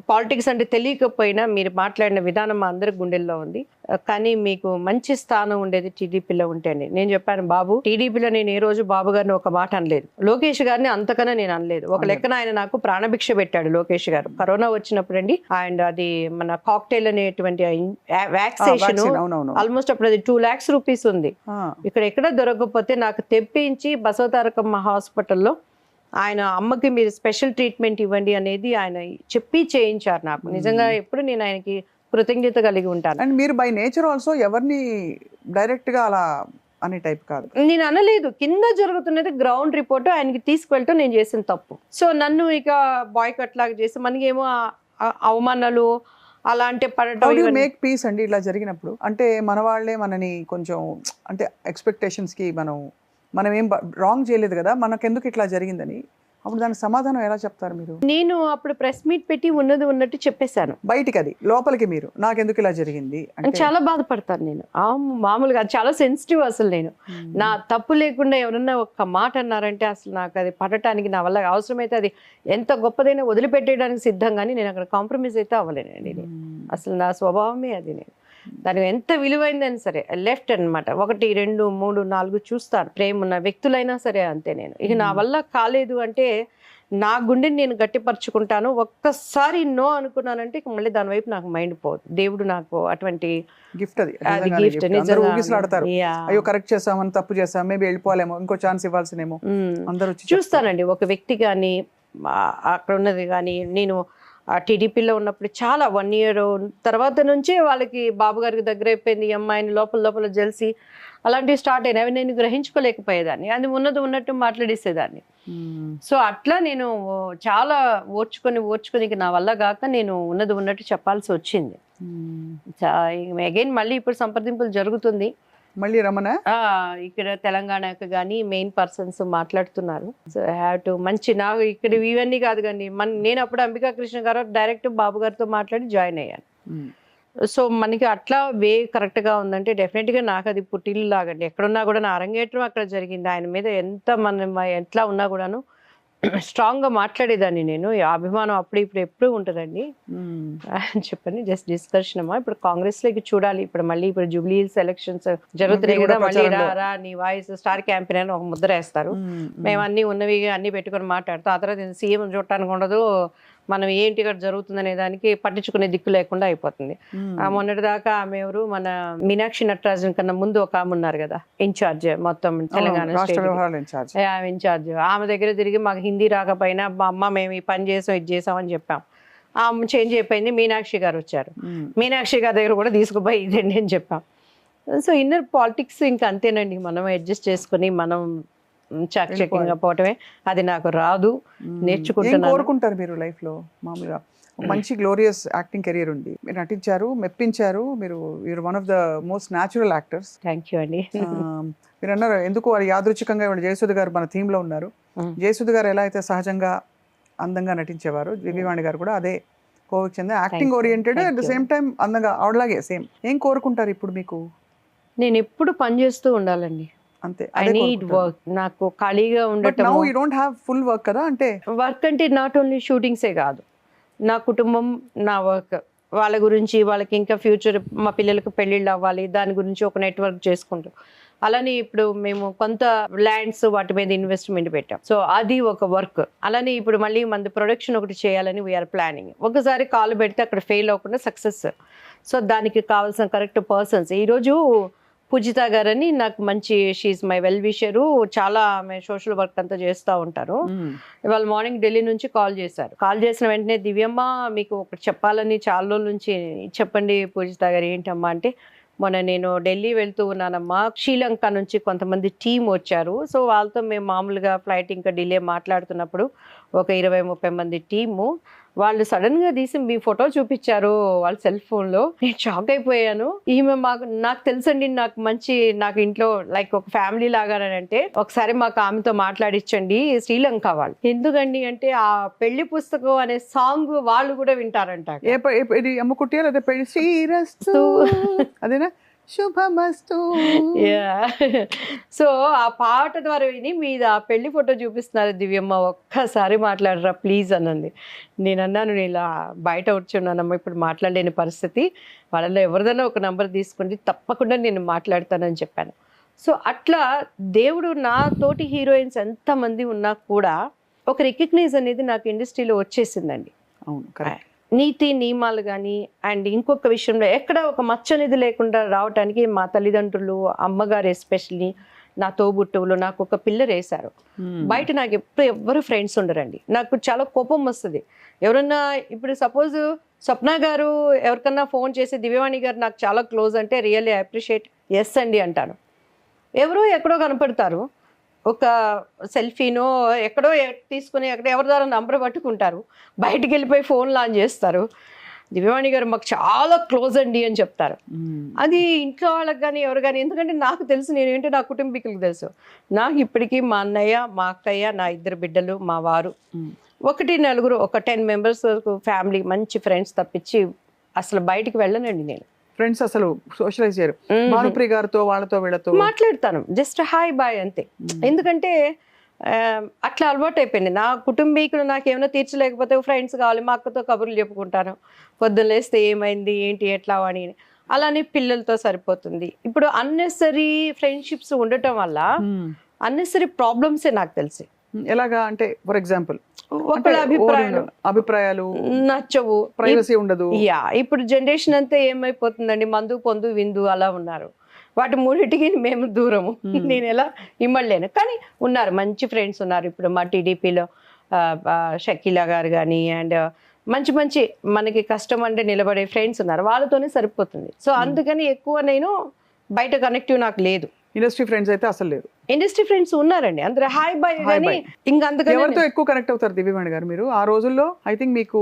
పాలిటిక్స్ అంటే తెలియకపోయినా మీరు మాట్లాడిన విధానం మా అందరి గుండెల్లో ఉంది. కానీ మీకు మంచి స్థానం ఉండేది టీడీపీలో ఉంటేనే. నేను చెప్పాను బాబు, టీడీపీలో నేను ఏ రోజు బాబు గారిని ఒక మాట అనలేదు, లోకేష్ గారిని అంతకన్నా నేను అనలేదు. ఒక లెక్కన ఆయన నాకు ప్రాణభిక్ష పెట్టాడు లోకేష్ గారు కరోనా వచ్చినప్పుడు అండి. అండ్ అది మన కాక్టైల్ అనేటువంటి వ్యాక్సినేషన్ ఆల్మోస్ట్ అప్పుడు అది 2 lakhs rupees ఉంది. ఇక్కడ ఎక్కడ దొరకకపోతే నాకు తెప్పించి బసవతారకమ్మ హాస్పిటల్లో ఆయన అమ్మకి మీరు స్పెషల్ ట్రీట్మెంట్ ఇవ్వండి అనేది ఆయన చెప్పి చేయించారు నాకు. నిజంగా ఎప్పుడు నేను ఆయనకి కృతజ్ఞత కలిగి ఉంటాను. అండ్ మీరు బై నేచర్ ఆల్సో ఎవరిని డైరెక్ట్ గా అలా అనే టైప్ కాదు. నేను అనలేదు, కింద జరుగుతున్నది గ్రౌండ్ రిపోర్ట్ ఆయనకి తీసుకువెళ్ళటం నేను చేసిన తప్పు. సో నన్ను ఇక బాయ్కట్ లాగా చేసి మనకేమో అవమానాలు అలా అంటే పడటం. మేక్ పీస్ అండి ఇట్లా జరిగినప్పుడు. అంటే మన వాళ్ళే మనని కొంచెం అంటే ఎక్స్పెక్టేషన్స్ కి మనం ఏం రాంగ్ చేయలేదు కదా, మనకెందుకు ఇట్లా జరిగిందని, అప్పుడు దానికి సమాధానం ఎలా చెప్తారు మీరు? నేను అప్పుడు ప్రెస్ మీట్ పెట్టి ఉన్నది ఉన్నట్టు చెప్పేశాను బయటికి, అది లోపలికి మీరు నాకెందుకు ఇలా జరిగింది అంటే చాలా బాధపడతాను నేను. మామూలుగా చాలా సెన్సిటివ్ అసలు. నేను నా తప్పు లేకుండా ఎవరన్నా ఒక్క మాట అన్నారంటే అసలు నాకు అది పడటానికి నా వల్ల అవసరమైతే అది ఎంత గొప్పదైనా వదిలిపెట్టేయడానికి సిద్ధం, కానీ నేను అక్కడ కాంప్రమైజ్ అయితే అవ్వలేనండి. అసలు నా స్వభావమే అది. నేను దానికి ఎంత విలువైందని సరే లెఫ్ట్ అనమాట, 1 2 3 4 చూస్తాను. ప్రేమ ఉన్న వ్యక్తులైనా సరే అంతే. నేను ఇక నా వల్ల కాలేదు అంటే నా గుండెని నేను గట్టిపరుచుకుంటాను. ఒక్కసారి నో అనుకున్నానంటే ఇక మళ్ళీ దాని వైపు నాకు మైండ్ పోదు. దేవుడు నాకు అటువంటి గిఫ్ట్, అది గిఫ్ట్. అయ్యో కరెక్ట్ చేసామని, తప్పు చేసాం, మేబీ వెళ్ళిపోలేమో, ఇంకో ఛాన్స్ ఇవ్వాల్సినేమో అందరూ చూస్తానండి. ఒక వ్యక్తి కానీ అక్కడ ఉన్నది కానీ, నేను టీడీపీలో ఉన్నప్పుడు చాలా 1 year తర్వాత నుంచే వాళ్ళకి బాబు గారికి దగ్గర అయిపోయింది, ఈ అమ్మాయిని లోపల జెల్సీ అలాంటివి స్టార్ట్ అయినాయి. అవి నేను గ్రహించుకోలేకపోయేదాన్ని, అది ఉన్నట్టు మాట్లాడేసేదాన్ని. సో అట్లా నేను చాలా ఓర్చుకొని నా వల్ల కాక నేను ఉన్నట్టు చెప్పాల్సి వచ్చింది. అగైన్ మళ్ళీ ఇప్పుడు సంప్రదింపులు జరుగుతుంది. మళ్ళీ రమణ ఇక్కడ తెలంగాణకు కానీ మెయిన్ పర్సన్స్ మాట్లాడుతున్నారు. సో ఐ హ్యావ్ టు మంచి నాకు ఇక్కడ ఇవన్నీ కాదు కానీ నేను అప్పుడు అంబికా కృష్ణ గారు డైరెక్ట్ బాబు గారితో మాట్లాడి జాయిన్ అయ్యాను. సో మనకి అట్లా వే కరెక్ట్ గా ఉందంటే డెఫినెట్ గా నాకు అది పుట్టిల్లు లాగండి. ఎక్కడున్నా కూడా నా అరంగేట్రం అక్కడ జరిగింది. ఆయన మీద ఎంత ఎట్లా ఉన్నా కూడాను స్ట్రాంగ్ గా మాట్లాడేదాన్ని నేను. అభిమానం అప్పుడు ఇప్పుడు ఎప్పుడు ఉంటుందండి చెప్పండి. జస్ట్ డిస్కషన్ అమ్మా. ఇప్పుడు కాంగ్రెస్ లోకి చూడాలి. ఇప్పుడు మళ్ళీ ఇప్పుడు జూబ్లీ హిల్స్ ఎలక్షన్స్ జరుగుతున్నాయి కదా, మళ్ళీ రా నీ వాయిస్ స్టార్ క్యాంపెయిన్ అని ఒక ముద్ర వేస్తారు. మేము అన్ని ఉన్నవి అన్ని పెట్టుకొని మాట్లాడతాం. ఆ తర్వాత సీఎం చూడటానికి ఉండదు, మనం ఏంటి ఇక్కడ జరుగుతుందనే దానికి పట్టించుకునే దిక్కు లేకుండా అయిపోతుంది. మొన్నటిదాకా ఆమె ఎవరు, మన మీనాక్షి నటరాజన్ కన్నా ముందు ఒక ఆమె ఉన్నారు కదా ఇన్ఛార్జ్ మొత్తం తెలంగాణ ఇన్ఛార్జ్, ఆమె దగ్గర తిరిగి మాకు హిందీ రాకపోయినా అమ్మ మేము ఈ పని చేసాం ఇది చేసాం అని చెప్పాం. ఆమె చేంజ్ అయిపోయింది, మీనాక్షి గారు వచ్చారు. మీనాక్షి గారి దగ్గర కూడా తీసుకుపోయి ఇదండి అని చెప్పాం. సో ఇన్నర్ పాలిటిక్స్ ఇంకా అంతేనండి, మనం అడ్జస్ట్ చేసుకుని మనం చాకచక్యంగా పోవటమే. అది నాకు రాదు, నేర్చుకుంటున్నాను. కోరుకుంటారు మీరు లైఫ్ లో మామూలుగా మంచి గ్లోరియస్ యాక్టింగ్ కెరీర్ ఉంది, మీరు నటించారు, మెప్పించారు, మీరు one of the most natural actors. Thank you అండి. మీరు అన్నారు ఎందుకు వారు యాదృచ్ఛికంగా జయసుధ గారు మన థీమ్ లో ఉన్నారు. జయసుధ గారు ఎలా అయితే సహజంగా అందంగా నటించేవారు, దివ్యవాణి గారు కూడా అదే కోవికి చెందిన acting oriented, at the same time అందంగా ఆవిడలాగే సేమ్. ఏం కోరుకుంటారు ఇప్పుడు మీకు? నేను ఎప్పుడు పని చేస్తూ ఉండాలండి, అంతే. I need work. నాకు ఖాళీగా ఉండటం. Now you don't have full work కదా. అంటే వర్క్ అంటే నాట్ ఓన్లీ షూటింగ్సే కాదు, నా కుటుంబం, నా వర్క్, వాళ్ళ గురించి, వాళ్ళకి ఇంకా ఫ్యూచర్ మా పిల్లలకు పెళ్ళిళ్ళు అవ్వాలి, దాని గురించి ఒక నెట్వర్క్ చేసుకుంటాం. అలానే ఇప్పుడు మేము కొంత ల్యాండ్స్ వాటి మీద ఇన్వెస్ట్మెంట్ పెట్టాం, సో అది ఒక వర్క్. అలానే ఇప్పుడు మళ్ళీ మన ప్రొడక్షన్ ఒకటి చేయాలని వీఆర్ ప్లానింగ్. ఒకసారి కాలు పెడితే అక్కడ ఫెయిల్ అవ్వకుండా సక్సెస్. సో దానికి కావాల్సిన కరెక్ట్ పర్సన్స్. ఈరోజు పూజిత గారని నాకు మంచి, షీఈ్ మై వెల్ విషరు, చాలా ఆమె సోషల్ వర్క్ అంతా చేస్తూ ఉంటారు. ఇవాళ మార్నింగ్ ఢిల్లీ నుంచి కాల్ చేశారు. కాల్ చేసిన వెంటనే దివ్యమ్మ మీకు ఒకటి చెప్పాలని చాలా రోజుల నుంచి, చెప్పండి పూజిత గారు ఏంటమ్మా అంటే, మొన్న నేను ఢిల్లీ వెళ్తూ ఉన్నానమ్మా, శ్రీలంక నుంచి కొంతమంది టీం వచ్చారు. సో వాళ్ళతో మేము మామూలుగా ఫ్లైట్ ఇంకా డిలే మాట్లాడుతున్నప్పుడు ఒక 20-30 మంది టీము, వాళ్ళు సడన్ గా తీసి మీ ఫోటో చూపించారు వాళ్ళ సెల్ ఫోన్ లో. నేను షాక్ అయిపోయాను. ఈమె నాకు తెలుసండి, నాకు ఇంట్లో లైక్ ఒక ఫ్యామిలీ లాగా అంటే, ఒకసారి మాకు ఆమెతో మాట్లాడించండి శ్రీలంక వాళ్ళు. ఎందుకండి అంటే ఆ పెళ్లి పుస్తకం అనే సాంగ్ వాళ్ళు కూడా వింటారంట. ఇది అమ్ముకుట్టియా లేదా పెళ్లి శ్రీరస్తు అదేనా శుభమస్తు. సో ఆ పాట ద్వారా విని మీద ఆ పెళ్లి ఫోటో చూపిస్తున్నారు దివ్యమ్మ, ఒక్కసారి మాట్లాడరా ప్లీజ్ అన్నది. నేను అన్నాను, నేను ఇలా బయట వచ్చున్నానమ్మా, ఇప్పుడు మాట్లాడలేని పరిస్థితి, వాళ్ళలో ఎవరిదైనా ఒక నంబర్ తీసుకుంటే తప్పకుండా నేను మాట్లాడతానని చెప్పాను. సో అట్లా దేవుడు నా తోటి హీరోయిన్స్ ఎంతమంది ఉన్నా కూడా ఒక రికగ్నైజ్ అనేది నాకు ఇండస్ట్రీలో వచ్చేసిందండి. అవును, కరెక్ట్. నీతి నియమాలు కానీ అండ్ ఇంకొక విషయంలో ఎక్కడ ఒక మచ్చ అనేది లేకుండా రావడానికి మా తల్లిదండ్రులు, అమ్మగారు ఎస్పెషల్లీ, నా తోబుట్టువులు నాకు ఒక పిల్లర్ వేశారు. బయట నాకు ఎప్పుడు ఎవ్వరు ఫ్రెండ్స్ ఉండరండి. నాకు చాలా కోపం వస్తుంది. ఎవరన్నా ఇప్పుడు సపోజ్ స్వప్న గారు ఎవరికన్నా ఫోన్ చేసి దివ్యవాణి గారు నాకు చాలా క్లోజ్ అంటే రియల్లీ అప్రిషియేట్, ఎస్ అండి అంటాను. ఎవరో ఎక్కడో కనపడతారు, ఒక సెల్ఫీనో ఎక్కడో తీసుకుని ఎక్కడ ఎవరి ద్వారా నంబర్ పట్టుకుంటారు, బయటికి వెళ్ళిపోయి ఫోన్ లాంచ్ చేస్తారు, దివ్యవాణి గారు మాకు చాలా క్లోజ్ అండి అని చెప్తారు. అది ఇంట్లో వాళ్ళకి కానీ ఎవరు కానీ, ఎందుకంటే నాకు తెలుసు నేనేంటో నా కుటుంబీకులకు తెలుసు. నాకు ఇప్పటికీ మా అన్నయ్య, మా అక్కయ్య, నా 2 బిడ్డలు, మా వారు, 1 ఒక 10 మెంబర్స్ ఫ్యామిలీ, మంచి ఫ్రెండ్స్ తప్పించి అసలు బయటికి వెళ్ళనండి నేను. ఫ్రెండ్స్ అసలు సోషలైజ్ చేయరు. భానుప్రియ గారితో వాళ్ళతో వీళ్ళతో మాట్లాడతాను, జస్ట్ హాయ్ బాయ్ అంతే. ఎందుకంటే అట్లా అలవాటు అయిపోయింది. నా కుటుంబీకులు నాకు ఏమైనా తీర్చలేకపోతే ఫ్రెండ్స్ కావాలి, మా అక్కతో కబుర్లు చెప్పుకుంటాను, పొద్దున్న లేస్తే ఏమైంది ఏంటి ఎట్లా అని. అలానే పిల్లలతో సరిపోతుంది. ఇప్పుడు అన్నెసరీ ఫ్రెండ్షిప్స్ ఉండటం వల్ల అన్నెసరీ ప్రాబ్లమ్సే నాకు తెలిసి. ఎలాగా అంటే ఫర్ ఎగ్జాంపుల్ ఒకళ్ళ అభిప్రాయాలు నచ్చవు, ప్రైవసీ ఉండదు. ఇప్పుడు జనరేషన్ అంతా ఏమైపోతుందండి, మందు పొందు విందు అలా ఉన్నారు. వాటి మూడింటికి మేము దూరము, నేను ఎలా ఇమ్మడలేను. కానీ ఉన్నారు మంచి ఫ్రెండ్స్ ఉన్నారు. ఇప్పుడు మా టీడీపీలో షకీలా గారు కానీ అండ్ మంచి మంచి మనకి కష్టం అంటే నిలబడే ఫ్రెండ్స్ ఉన్నారు, వాళ్ళతోనే సరిపోతుంది. సో అందుకని ఎక్కువ నేను బయట కనెక్టివ్ నాకు లేదు. ఇండస్ట్రీ ఫ్రెండ్స్ అయితే అసలు లేదు. ఇండస్ట్రీ ఫ్రెండ్స్ ఉన్నారండి, అందరూ హాయ్ బాయ్ కానీ ఇంకా అంతకన్నా ఎవరితో ఎక్కువ కనెక్ట్ అవుతారు దివ్యవాణి గారు మీరు ఆ రోజుల్లో? ఐ థింక్ మీకు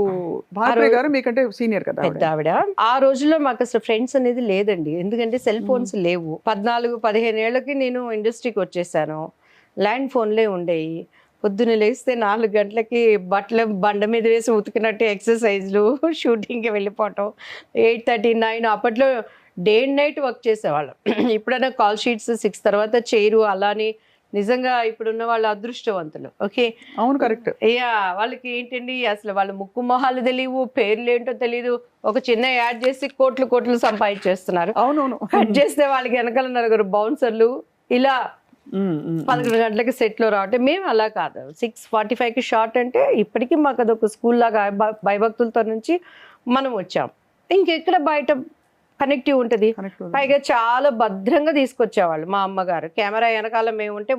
భారతి గారు మీకంటే సీనియర్ కదా పెద్ద ఆవిడ. ఆ రోజుల్లో మాకు అసలు ఫ్రెండ్స్ అనేది లేదండి, ఎందుకంటే సెల్ ఫోన్స్ లేవు. 14-15 ఏళ్ళకి నేను ఇండస్ట్రీకి వచ్చేసాను. ల్యాండ్ ఫోన్లే ఉండేవి. పొద్దున్న లేస్తే 4 గంటలకి బట్టలు బండ మీద వేసి ఉతికినట్టు ఎక్సర్సైజ్లు, షూటింగ్కి వెళ్ళిపోవటం. 8:30-9 అప్పట్లో డే అండ్ నైట్ వర్క్ చేసేవాళ్ళం. ఇప్పుడైనా కాల్ షీట్స్ 6 తర్వాత చేయరు. అలానే నిజంగా ఇప్పుడున్న వాళ్ళ అదృష్టవంతులు. ఓకే, అవును, కరెక్ట్. వాళ్ళకి ఏంటండి అసలు వాళ్ళ ముక్కు మొహాలు తెలియవు, పేర్లు ఏంటో తెలియదు. ఒక చిన్న యాడ్ చేసి కోట్లు సంపాదించేస్తున్నారు. అవునవును. కట్ చేస్తే వాళ్ళకి వెనకాల 4 బౌన్సర్లు ఇలా 11 గంటలకి సెట్లో రావటం. మేము అలా కాదు, 6:45కి షార్ట్ అంటే ఇప్పటికీ మాకు అదొక స్కూల్ లాగా భయభక్తులతో నుంచి మనం వచ్చాం. ఇంకెక్కడ బయట కనెక్టివ్ ఉంటుంది. పైగా చాలా భద్రంగా తీసుకొచ్చేవాళ్ళు మా అమ్మగారు. కెమెరా వెనకాల మేము ఉంటే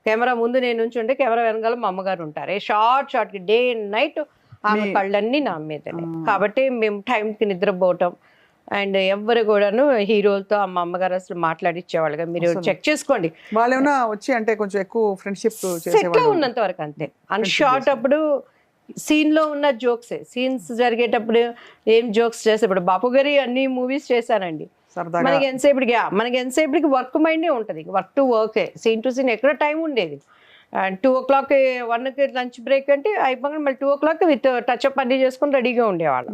కెమెరా ముందు నేను నుంచి ఉంటే కెమెరా వెనకాల మా అమ్మగారు ఉంటారు. షార్ట్కి డే అండ్ నైట్ ఆమె కళ్ళన్నీ నా మీదనే. కాబట్టి మేము టైంకి నిద్రపోవటం అండ్ ఎవరు కూడాను హీరోలతో మా అమ్మగారు అసలు మాట్లాడిచ్చేవాళ్ళుగా. మీరు చెక్ చేసుకోండి, వాళ్ళు ఏమైనా వచ్చి అంటే కొంచెం ఎక్కువ ఫ్రెండ్షిప్ సెట్లో ఉన్నంత వరకు అంతే. అండ్ షార్ట్ అప్పుడు సీన్లో ఉన్న జోక్సే, సీన్స్ జరిగేటప్పుడు ఏం జోక్స్ చేస్తే, ఇప్పుడు బాపు గారి అన్ని మూవీస్ చేశానండి. మనకి ఎంతసేపటికి వర్క్ మైండే ఉంటుంది, వర్క్ టు వర్కే, సీన్ టు సీన్ ఎక్కడ టైం ఉండేది. 2 o'clock 1కి లంచ్ బ్రేక్ అంటే అయిపోగానే మళ్ళీ 2 o'clock విత్ టచ్అప్ అన్నీ చేసుకుని రెడీగా ఉండేవాళ్ళం.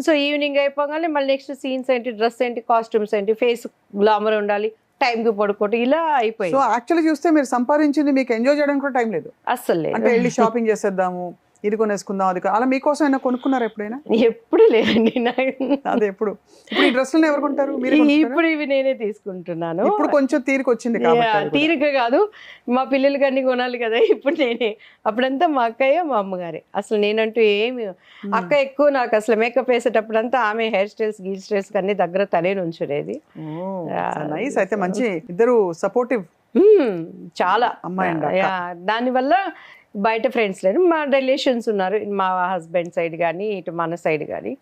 సో ఈవినింగ్ అయిపోగానే మళ్ళీ నెక్స్ట్ సీన్స్ ఏంటి, డ్రెస్ ఏంటి, కాస్ట్యూమ్స్ ఏంటి, ఫేస్ గ్లామర్ ఉండాలి, టైంకి పడుకోవటం, ఇలా అయిపోయింది. సో యాక్చువల్లీ చూస్తే మీరు సంపాదించింది మీకు ఎంజాయ్ చేయడానికి కూడా టైం లేదు అస్సలు. అంటే వెళ్ళి షాపింగ్ చేసేద్దాము, ఇది కొనేసుకుందాం, అది అలా మీకోసం అయినా కొనుక్కున్నారు ఎప్పుడైనా? ఎప్పుడు లేదండి. అదే ఎప్పుడు ఈ డ్రెస్సులను ఎవరు కొంటారు? ఇప్పుడు ఇవి నేనే తీసుకుంటున్నాను. ఇప్పుడు కొంచెం తీరిక వచ్చింది, తీరిక కాదు, మా పిల్లలకి అన్ని కొనాలి కదా, ఇప్పుడు నేనే. అప్పుడంతా మా అక్కయ్య మా అమ్మగారే. అసలు నేనంటూ ఏమి, అక్క ఎక్కువ నాకు అసలు మేకప్ వేసేటప్పుడంతా ఆమె హెయిర్ స్టైల్స్ అన్ని దగ్గర తనే నుంచునేది. నైస్. అయితే మంచి ఇద్దరు సపోర్టివ్ చాలా అమ్మాయి. దానివల్ల బయట ఫ్రెండ్స్ లేరు, మా రిలేషన్స్ ఉన్నారు, మా హస్బెండ్ సైడ్ కానీ ఇటు మన సైడ్ కానీ.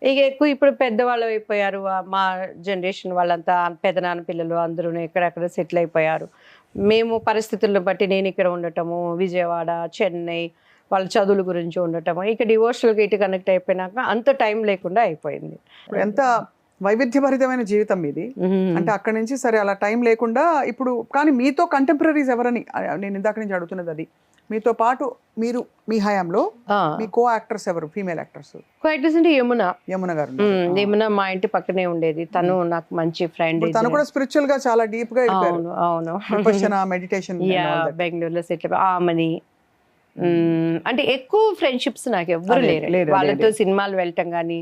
ఇక ఎక్కువ ఇప్పుడు పెద్దవాళ్ళు అయిపోయారు, మా జనరేషన్ వాళ్ళంతా పెదనాన్న పిల్లలు అందరూ ఎక్కడెక్కడ సెటిల్ అయిపోయారు. మేము పరిస్థితులను బట్టి నేను ఇక్కడ ఉండటము, విజయవాడ, చెన్నై, వాళ్ళ చదువుల గురించి ఉండటము, ఇక డివోషనల్గా ఇటు కనెక్ట్ అయిపోయినాక అంత టైం లేకుండా అయిపోయింది. ఎంత వైవిధ్యభరితమైన జీవితం ఇది. అంటే అక్కడి నుంచి సరే అలా టైం లేకుండా ఇప్పుడు, కానీ మీతో కంటెంపరీస్ ఎవరని నేను ఇందాక నుంచి అడుగుతున్నది అది. మీతో పాటు మీరు మీ హయాంలో మీ కో యాక్టర్స్ ఎవరు, ఫీమేల్ యాక్టర్స్? క్వైటర్స్ అంటే యమున గారు. యమున మా ఇంటి పక్కనే ఉండేది, తను నాకు మంచి ఫ్రెండ్. తను కూడా స్పిరిచువల్ గా చాలా డీప్ గా అవును అవును విపశ్యన మెడిటేషన్. బెంగళూరులో సెటిల్. ఆమని అంటే ఎక్కువ ఫ్రెండ్షిప్స్ నాకు ఎవ్వరు లేరు. వాళ్ళతో సినిమాలు వెళ్ళటం కానీ,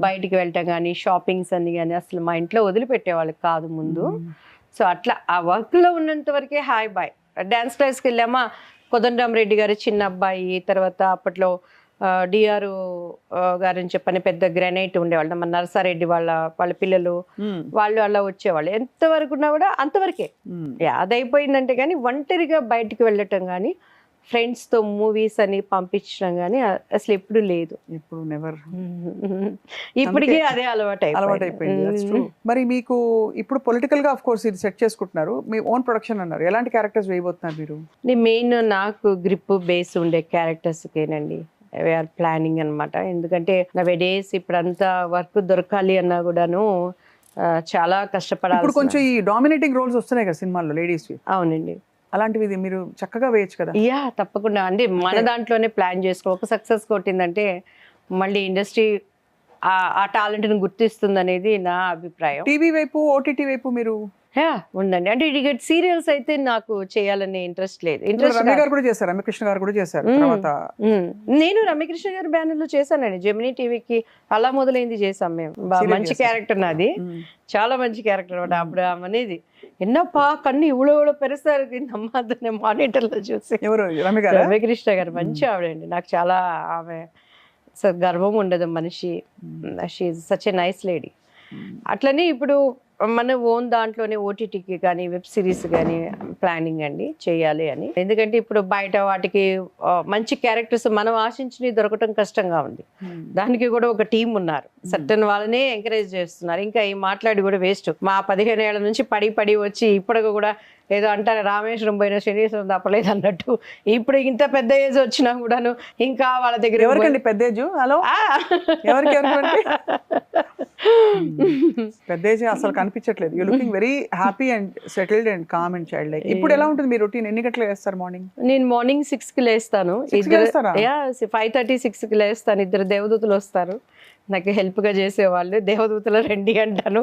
బయటికి వెళ్ళటం కానీ, షాపింగ్స్ అని కానీ అసలు మా ఇంట్లో వదిలిపెట్టే వాళ్ళకి కాదు ముందు. సో అట్లా ఆ వర్క్ లో ఉన్నంత వరకే హాయ్ బాయ్. డాన్స్ క్లాస్కి వెళ్ళామా, కోదండరామ్ రెడ్డి గారి చిన్న అబ్బాయి, తర్వాత అప్పట్లో డిఆర్ గారని చెప్పని పెద్ద గ్రానైట్ ఉండేవాళ్ళు, మన నరసారెడ్డి వాళ్ళ పిల్లలు వాళ్ళు అలా వచ్చేవాళ్ళు. ఎంతవరకు ఉన్నా కూడా అంతవరకే. అది అయిపోయిందంటే కానీ ఒంటరిగా బయటికి వెళ్ళటం కానీ, ఫ్రెండ్స్ తో మూవీస్ అని పంపించడం కానీ అసలు ఎప్పుడు లేదు. ఇప్పుడు నెవర్. ఇప్పటికే అదే అలవాటు అయిపోయింది. మరి మీకు ఇప్పుడు పొలిటికల్ గా ఆఫ్ కోర్స్ ఇది సెట్ చేసుకుంటున్నారు, మీ ఓన్ ప్రొడక్షన్ అన్నారు, ఎలాంటి క్యారెక్టర్స్ వేయబోతున్నారు మీరు? మెయిన్ నాకు గ్రిప్ బేస్ ఉండే క్యారెక్టర్స్ కేనండి వీఆర్ ప్లానింగ్ అనమాట. ఎందుకంటే నవే డేస్ ఇప్పుడంతా వర్క్ దొరకాలి అన్నా కూడాను చాలా కష్టపడాలి. ఇప్పుడు కొంచెం ఈ డామినేటింగ్ రోల్స్ వస్తున్నాయి కదా సినిమాల్లో లేడీస్. అవునండి, అలాంటివి మీరు చక్కగా వేయచ్చు కదా. తప్పకుండా అండి. మన దాంట్లోనే ప్లాన్ చేసుకో. ఒక సక్సెస్ కొట్టిందంటే మళ్ళీ ఇండస్ట్రీ ఆ టాలెంట్ ని గుర్తిస్తుంది అనేది నా అభిప్రాయం. టీవీ వైపు, ఓటీటీ వైపు మీరు ఉందండి. అంటే ఇక సీరియల్స్ అయితే నాకు చేయాలనే ఇంట్రెస్ట్ లేదు. రమ్య గారు కూడా చేశారు, రమ్యకృష్ణ గారు కూడా చేశారు. నేను రమ్యకృష్ణ గారి బ్యానర్ లో చేశానండి. జెమినీ టీవీకి అలా మొదలైంది చేసాం మేము. మంచి క్యారెక్టర్ నాది, చాలా మంచి క్యారెక్టర్ అనమాట. అప్పుడు అనేది ఎన్నప్పా కన్ను ఇవ్వడో పెరుస్తారు నమ్మద్దు మానిటర్ లో చూసి. ఎవరు? రమ్యకృష్ణ గారు మంచి ఆవిడండి. నాకు చాలా ఆమె గర్వం ఉండదు మనిషి. She is such a nice lady. అట్లనే ఇప్పుడు మన ఓన్ దాంట్లోనే ఓటీటీకి కానీ వెబ్ సిరీస్ కానీ ప్లానింగ్ అండి చేయాలి అని. ఎందుకంటే ఇప్పుడు బయట వాటికి మంచి క్యారెక్టర్స్ మనం ఆశించినవి దొరకటం కష్టంగా ఉంది. దానికి కూడా ఒక టీం ఉన్నారు, సర్టన్ వాళ్ళనే ఎంకరేజ్ చేస్తున్నారు. ఇంకా ఈ మాట్లాడి కూడా వేస్ట్. మా 15 ఏళ్ల నుంచి పడి వచ్చి ఇప్పటికి కూడా ఏదో అంటారు రామేశ్వరం పోయిన శనీశ్వరం తప్పలేదు అన్నట్టు. ఇప్పుడు ఇంత పెద్ద ఏజ్ వచ్చినా కూడాను ఇంకా వాళ్ళ దగ్గర ఎవరికండి పెద్ద ఏజ్? హలో, ఎవరికి పెద్ద ఏజ్ అసలు కనిపించట్లేదు. You looking very happy and settled and calm and child like. ఇప్పుడు ఎలా ఉంటుంది మీ రొటీన్? ఎన్ని గంటలు వేస్తారు మార్నింగ్? నేను మార్నింగ్ 6కి లేస్తాను. 5:30, 6కి లేస్తాను. 2 దేవదూతలు వస్తారు నాకు హెల్ప్గా చేసేవాళ్ళు. దేవదూతలు రండి అంటాను.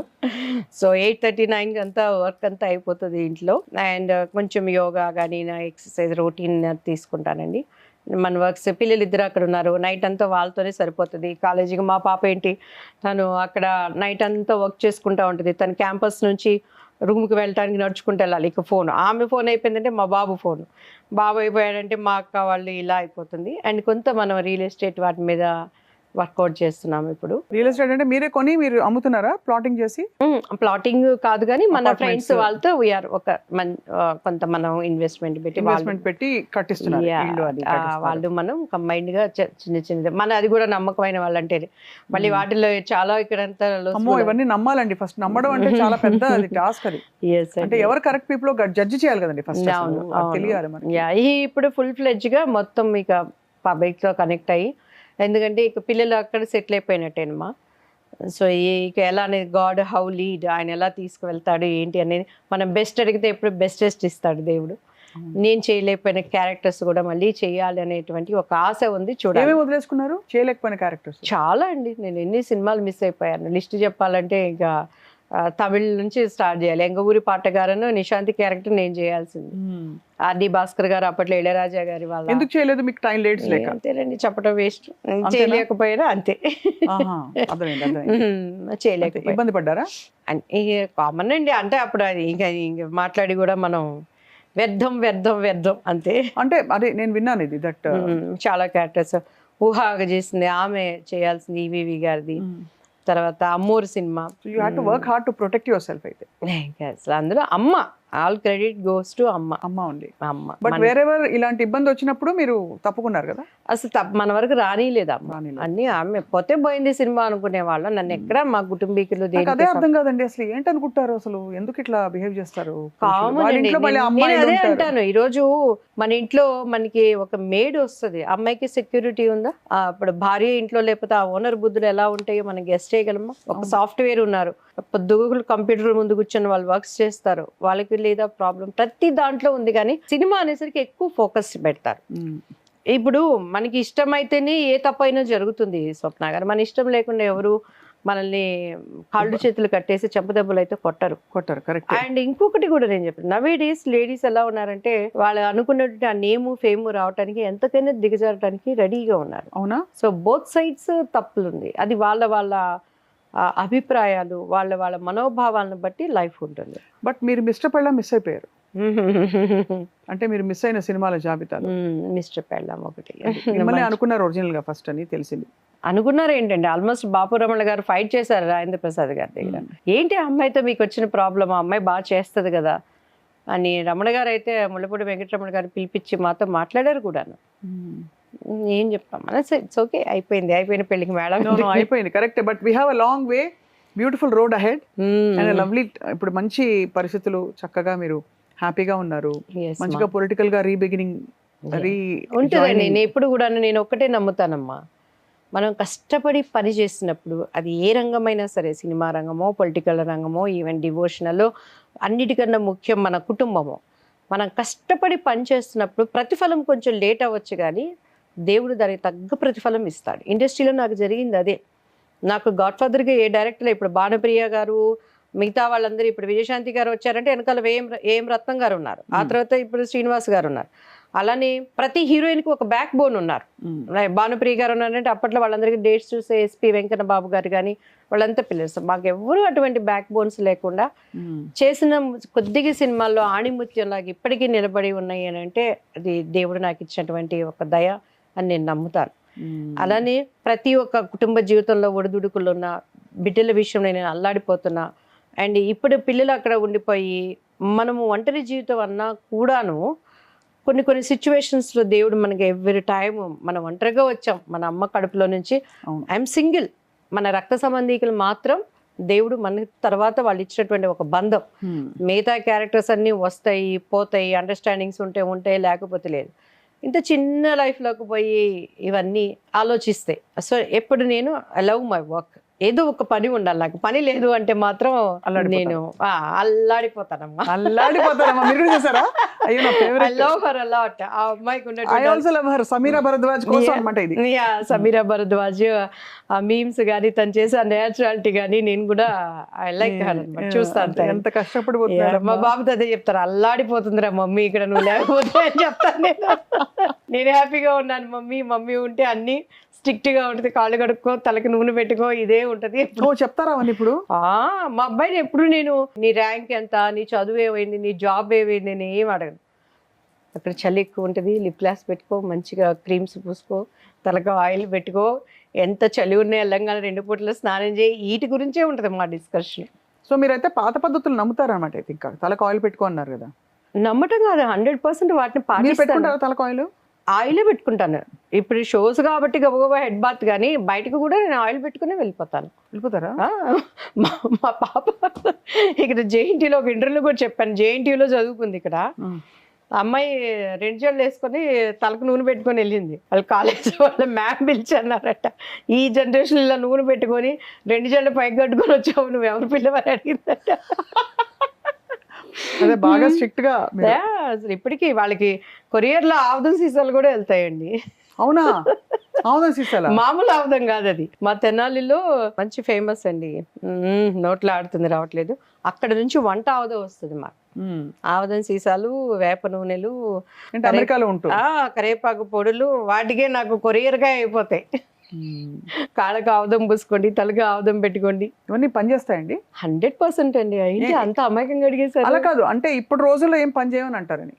సో 8:39 అంతా వర్క్ అంతా అయిపోతుంది ఇంట్లో. అండ్ కొంచెం యోగా కానీ నా ఎక్సర్సైజ్ రొటీన్ తీసుకుంటానండి. మన వర్క్స్ పిల్లలు 2 అక్కడ ఉన్నారు, నైట్ అంతా వాళ్ళతోనే సరిపోతుంది. కాలేజీకి మా పాప ఏంటి, తను అక్కడ నైట్ అంతా వర్క్ చేసుకుంటూ ఉంటుంది. తను క్యాంపస్ నుంచి రూమ్కి వెళ్ళడానికి నడుచుకుంటూ వెళ్ళాలి. ఇక ఫోన్, ఆమె ఫోన్ అయిపోయిందంటే మా బాబు ఫోన్, బాబు అయిపోయాడంటే మా అక్క వాళ్ళు, ఇలా అయిపోతుంది. అండ్ కొంత మనం రియల్ ఎస్టేట్ వాటి మీద వర్కౌట్ చేస్తున్నాం. ఇప్పుడు రియల్ ఎస్టేట్ అంటే మీరే కొని మీరు అమ్ముతున్నారా ప్లాటింగ్ చేసి? ప్లాటింగ్ కాదు కానీ మన ఫ్రెండ్స్ వాళ్ళతో వీఆర్ ఒక కొంత మనం ఇన్వెస్ట్మెంట్ పెట్టి కట్టిస్తున్నారు. వాళ్ళు మనం కంబైన్డ్ గా చిన్న మన అది కూడా నమ్మకమైన వాళ్ళు అంటే మళ్ళీ వాటిలో చాలా ఇక్కడంతా ఇవన్నీ నమ్మాలండి. ఫస్ట్ నమ్మడం అంటే చాలా పెద్ద టాస్క్ అది. అంటే ఎవరు కరెక్ట్ పీపుల్ జడ్జి చేయాలి కదండి ఫస్ట్, తెలియాలి. ఇప్పుడు ఫుల్ ఫ్లెడ్జ్ గా మొత్తం ఇక పబ్లిక్ తో కనెక్ట్ అయ్యి, ఎందుకంటే ఇక పిల్లలు అక్కడ సెటిల్ అయిపోయినట్టేనమ్మా. సో ఇక ఎలా అనేది గాడ్ హౌ లీడ్, ఆయన ఎలా తీసుకువెళ్తాడు ఏంటి అనేది మనం బెస్ట్ అడిగితే ఎప్పుడు బెస్టెస్ట్ ఇస్తాడు దేవుడు. నేను చేయలేకపోయిన క్యారెక్టర్స్ కూడా మళ్ళీ చేయాలి అనేటువంటి ఒక ఆశ ఉంది. చూడాలి. వదిలేసుకున్నారు చేయలేకపోయిన క్యారెక్టర్స్ చాలా అండి. నేను ఎన్ని సినిమాలు మిస్ అయిపోయాను. లిస్ట్ చెప్పాలంటే ఇక తమిళ నుంచి స్టార్ట్ చేయాలి. ఎంగ ఊరి పాటగారను నిశాంతి క్యారెక్టర్ నేను చేయాల్సింది. ఆర్డి భాస్కర్ గారు అప్పట్లో ఇళయరాజా గారి వాళ్ళ. ఎందుకు చేయలేదు? మీకు టైం లేట్స్ లేక? అంతేనండి, చెప్పడం వేస్ట్. చేయలేకపోయినా అంతే. చేయలేకపోయి ఇబ్బంది పడ్డారా? కామన్ అండి. అంటే అప్పుడు అది ఇంకా మాట్లాడి కూడా మనం వ్యర్థం అంతే. అంటే అదే నేను విన్నాను ఇది దట్ చాలా క్యారెక్టర్స్ ఊహాగా చేసింది ఆమె చేయాల్సింది ఈవీవి గారిది. తర్వాత Ammoru cinema. You have to work hard to protect your self. అయితే అసలు అందులో అమ్మ, ఆల్ క్రెడిట్ గోస్ టు అమ్మ ఉంది. బట్ వేరెవర్ ఇలాంటి ఇబ్బంది వచ్చినప్పుడు మీరు తప్పుకున్నారు కదా? అసలు మన వరకు రానిలేదు అమ్మ. అన్ని ఆమె పోతే పోయింది సినిమా అనుకునే వాళ్ళం. నన్ను ఎక్కడ మా కుటుంబీకులు అదే అర్థం కాదండి అసలు ఏంటి అనుకుంటారు, అసలు ఎందుకు ఇట్లా బిహేవ్ చేస్తారు? అదే అంటాను. ఈ రోజు మన ఇంట్లో మనకి ఒక మేడ్ వస్తుంది, అమ్మాయికి సెక్యూరిటీ ఉందా? ఇప్పుడు భార్య ఇంట్లో లేకపోతే ఆ ఓనర్ బుద్ధులు ఎలా ఉంటాయో మనం గెస్ట్ చేయగలమా? ఒక సాఫ్ట్వేర్ ఉన్నారు, పొద్దుగులు కంప్యూటర్ ముందు కూర్చొని వాళ్ళు వర్క్స్ చేస్తారు, వాళ్ళకి లేదా ప్రాబ్లం ప్రతి దాంట్లో ఉంది. కానీ సినిమా అనేసరికి ఎక్కువ ఫోకస్ పెడతారు. ఇప్పుడు మనకి ఇష్టమైతేనే ఏ తప్పైనా జరుగుతుంది స్వప్న గారు. మన ఇష్టం లేకుండా ఎవరు మనల్ని కాళ్ళు చేతులు కట్టేసి చెంపదెబ్బలు అయితే కొట్టరు. కరెక్ట్. అండ్ ఇంకొకటి కూడా నేను చెప్పాను, నవే డేస్ లేడీస్ ఎలా ఉన్నారంటే వాళ్ళు అనుకున్నటువంటి ఆ నేము ఫేమ్ రావడానికి ఎంతకైనా దిగజారడానికి రెడీగా ఉన్నారు. అవునా? సో బోత్ సైడ్స్ తప్పులుంది. అది వాళ్ళ అభిప్రాయాలు, వాళ్ళ మనోభావాలను బట్టి లైఫ్ ఉంటుంది. బట్ మీరు మిస్టర్ పెళ్ళ మిస్ అయిపోయారు అంటే మీరు మిస్ అయిన సినిమాల జాబితాలో మిస్టర్ పెళ్ళాం ఒకటి. మిమ్మల్ని అనుకున్నారు ఒరిజినల్ గా ఫస్ట్ అని తెలిసింది. అనుకున్నారు ఏంటండి, ఆల్మోస్ట్ బాపు రమణ గారు ఫైట్ చేశారు రాజేంద్ర ప్రసాద్ గారి దగ్గర. ఏంటి ఆ అమ్మాయితో మీకు వచ్చిన ప్రాబ్లం, ఆ అమ్మాయి బాగా చేస్తుంది కదా అని రమణ గారు అయితే ముళ్ళపూడి వెంకటరమణ గారు పిలిపించి మాతో మాట్లాడారు కూడాను. ఏం చెప్తాం మన ఇట్స్ ఓకే, అయిపోయిన పెళ్ళికి మేడం అయిపోయింది. Correct. But we have a long way, beautiful road ahead and lovely. ఇప్పుడు మంచి పరిస్థితులు, చక్కగా మీరు హ్యాపీగా ఉన్నారు, మంచిగా పొలిటికల్ గా రీబిగినింగ్ ఉంటుందండి. నేను ఎప్పుడు కూడా నేను ఒక్కటే నమ్ముతానమ్మా, మనం కష్టపడి పని చేసినప్పుడు అది ఏ రంగమైనా సరే, సినిమా రంగమో పొలిటికల్ రంగమో ఈవెన్ డివోషనల్, అన్నిటికన్నా ముఖ్యం మన కుటుంబము. మనం కష్టపడి పని చేస్తున్నప్పుడు ప్రతిఫలం కొంచెం లేట్ అవ్వచ్చు, కానీ దేవుడు దానికి తగ్గ ప్రతిఫలం ఇస్తాడు. ఇండస్ట్రీలో నాకు జరిగింది అదే. నాకు గాడ్ ఫాదర్గా ఏ డైరెక్టర్, ఇప్పుడు భానుప్రియ గారు, మిగతా వాళ్ళందరూ, ఇప్పుడు విజయశాంతి గారు వచ్చారంటే వెనకాల ఏం రత్నం గారు ఉన్నారు, ఆ తర్వాత ఇప్పుడు శ్రీనివాస్ గారు ఉన్నారు. అలానే ప్రతి హీరోయిన్కి ఒక బ్యాక్ బోన్ ఉన్నారు. భానుప్రియ గారు ఉన్నారంటే అప్పట్లో వాళ్ళందరికీ డేట్స్ చూసే ఎస్పి వెంకన్న బాబు గారు కానీ వాళ్ళంతా పిల్లర్స్. మాకు ఎవరు అటువంటి బ్యాక్ బోన్స్ లేకుండా చేసిన కొద్దిగా సినిమాల్లో ఆణిముత్యంలాగా ఇప్పటికీ నిలబడి ఉన్నాయి అని అంటే అది దేవుడు నాకు ఇచ్చినటువంటి ఒక దయ అని నేను నమ్ముతాను. అలానే ప్రతి ఒక్క కుటుంబ జీవితంలో ఒడిదుడుకులు ఉన్న బిడ్డల విషయంలో నేను అల్లాడిపోతున్నా. అండ్ ఇప్పుడు పిల్లలు అక్కడ ఉండిపోయి మనము ఒంటరి జీవితం అన్నా కూడాను కొన్ని సిచ్యువేషన్స్లో దేవుడు మనకి ఎవ్రీ టైం మనం ఒంటరిగా వచ్చాం మన అమ్మ కడుపులో నుంచి. I'm single. మన రక్త సంబంధీకులు మాత్రం దేవుడు మన తర్వాత వాళ్ళు ఇచ్చినటువంటి ఒక బంధం. మిగతా క్యారెక్టర్స్ అన్నీ వస్తాయి పోతాయి, అండర్స్టాండింగ్స్ ఉంటాయి లేకపోతే లేదు. ఇంత చిన్న లైఫ్లోకి పోయి ఇవన్నీ ఆలోచిస్తే సో ఎప్పుడు నేను ఐ లవ్ మై వర్క్. ఏదో ఒక పని ఉండాలి నాకు. పని లేదు అంటే మాత్రం నేను అల్లాడిపోతానమ్మా. మీరు చూసారా? అయ్యో నా favourite. I love her a lot. ఆ అమ్మాయికి I also love her. Sameera Bharadwaj కోసం అన్నమాట ఇది. సమీరా భరద్వాజ్ ఆ మీమ్స్ కానీ తను చేసే నేచురాలిటీ కానీ నేను కూడా ఐ లైక్ హర్ అన్నమాట. చూస్తాను ఎంత కష్టపడిపోతున్నారు. మా బాబుతో అదే చెప్తారు, అల్లాడిపోతుందిరా మమ్మీ ఇక్కడ నువ్వు లేకపోతే అని చెప్తాను నేను హ్యాపీగా ఉన్నాను మమ్మీ ఉంటే అన్ని స్ట్రిక్ట్ గా ఉంటుంది, కాళ్ళు కడుక్కో, తలకి నూనె పెట్టుకో, ఇదే ఉంటది. చెప్తారా అవన్నీ ఇప్పుడు? మా అబ్బాయిని ఎప్పుడు నేను నీ ర్యాంక్ ఎంత, నీ చదువు ఏమైంది, నీ జాబ్ ఏమైంది నేను ఏం అడగను. అక్కడ చలి ఎక్కువ ఉంటుంది, లిప్ గ్లాస్ పెట్టుకో, మంచిగా క్రీమ్స్ పూసుకో, తలకి ఆయిల్ పెట్టుకో, ఎంత చలి ఉన్నాయి తెలంగాణ 2 పూటలు స్నానం చేయి, వీటి గురించే ఉంటుంది మా డిస్కషన్. సో మీరైతే పాత పద్ధతులు నమ్ముతారనమాట. అయితే ఇంకా తలకు ఆయిల్ పెట్టుకో అన్నారు కదా. నమ్మటం కాదు, 100% వాటిని పాటిస్తాను. తలకు ఆయిలే పెట్టుకుంటాను. ఇప్పుడు షోస్ కాబట్టి గబగబా హెడ్ బాత్, కానీ బయటకు కూడా నేను ఆయిల్ పెట్టుకుని వెళ్ళిపోతారా? మా పాప ఇక్కడ జేఎన్టీలో ఒక ఇంటర్వ్యూలో కూడా చెప్పాను, జేఎన్టీలో చదువుకుంది ఇక్కడ. అమ్మాయి 2 జడలు వేసుకొని తలకు నూనె పెట్టుకొని వెళ్ళింది. వాళ్ళ కాలేజ్ వాళ్ళ మ్యామ్ పిలిచన్నారట, ఈ జనరేషన్ ఇలా నూనె పెట్టుకొని 2 జడలు పైకి కట్టుకొని వచ్చావు, నువ్వు ఎవరు పిల్లవని అడిగిందట. అదే బాగా స్ట్రిక్ట్ గా. ఇప్పటికీ వాళ్ళకి కొరియర్ లో ఆవుదం సీసాలు కూడా వెళ్తాయండి. అవునా? ఆవుదం సీసాలు? మామూలు ఆవుదం కాదు అది. మా తెనాలిలో మంచి ఫేమస్ అండి, నోట్లో ఆడుతుంది రావట్లేదు. అక్కడ నుంచి వంట ఆవుదం వస్తుంది మాకు. ఆవుదం సీసాలు, వేప నూనెలు, కరేపాకు పొడులు, వాటికే నాకు కొరియర్ గా అయిపోతాయి. కాళ్ళకి ఆవుదం పూసుకోండి, తలకి ఆవుదం పెట్టుకోండి, ఇవన్నీ పనిచేస్తాయండి. 100% అండి. అయితే అంత అమాయకంగా అడిగేసారు. అలా కాదు అంటే ఇప్పుడు రోజుల్లో ఏం పని చేయమని అంటారని.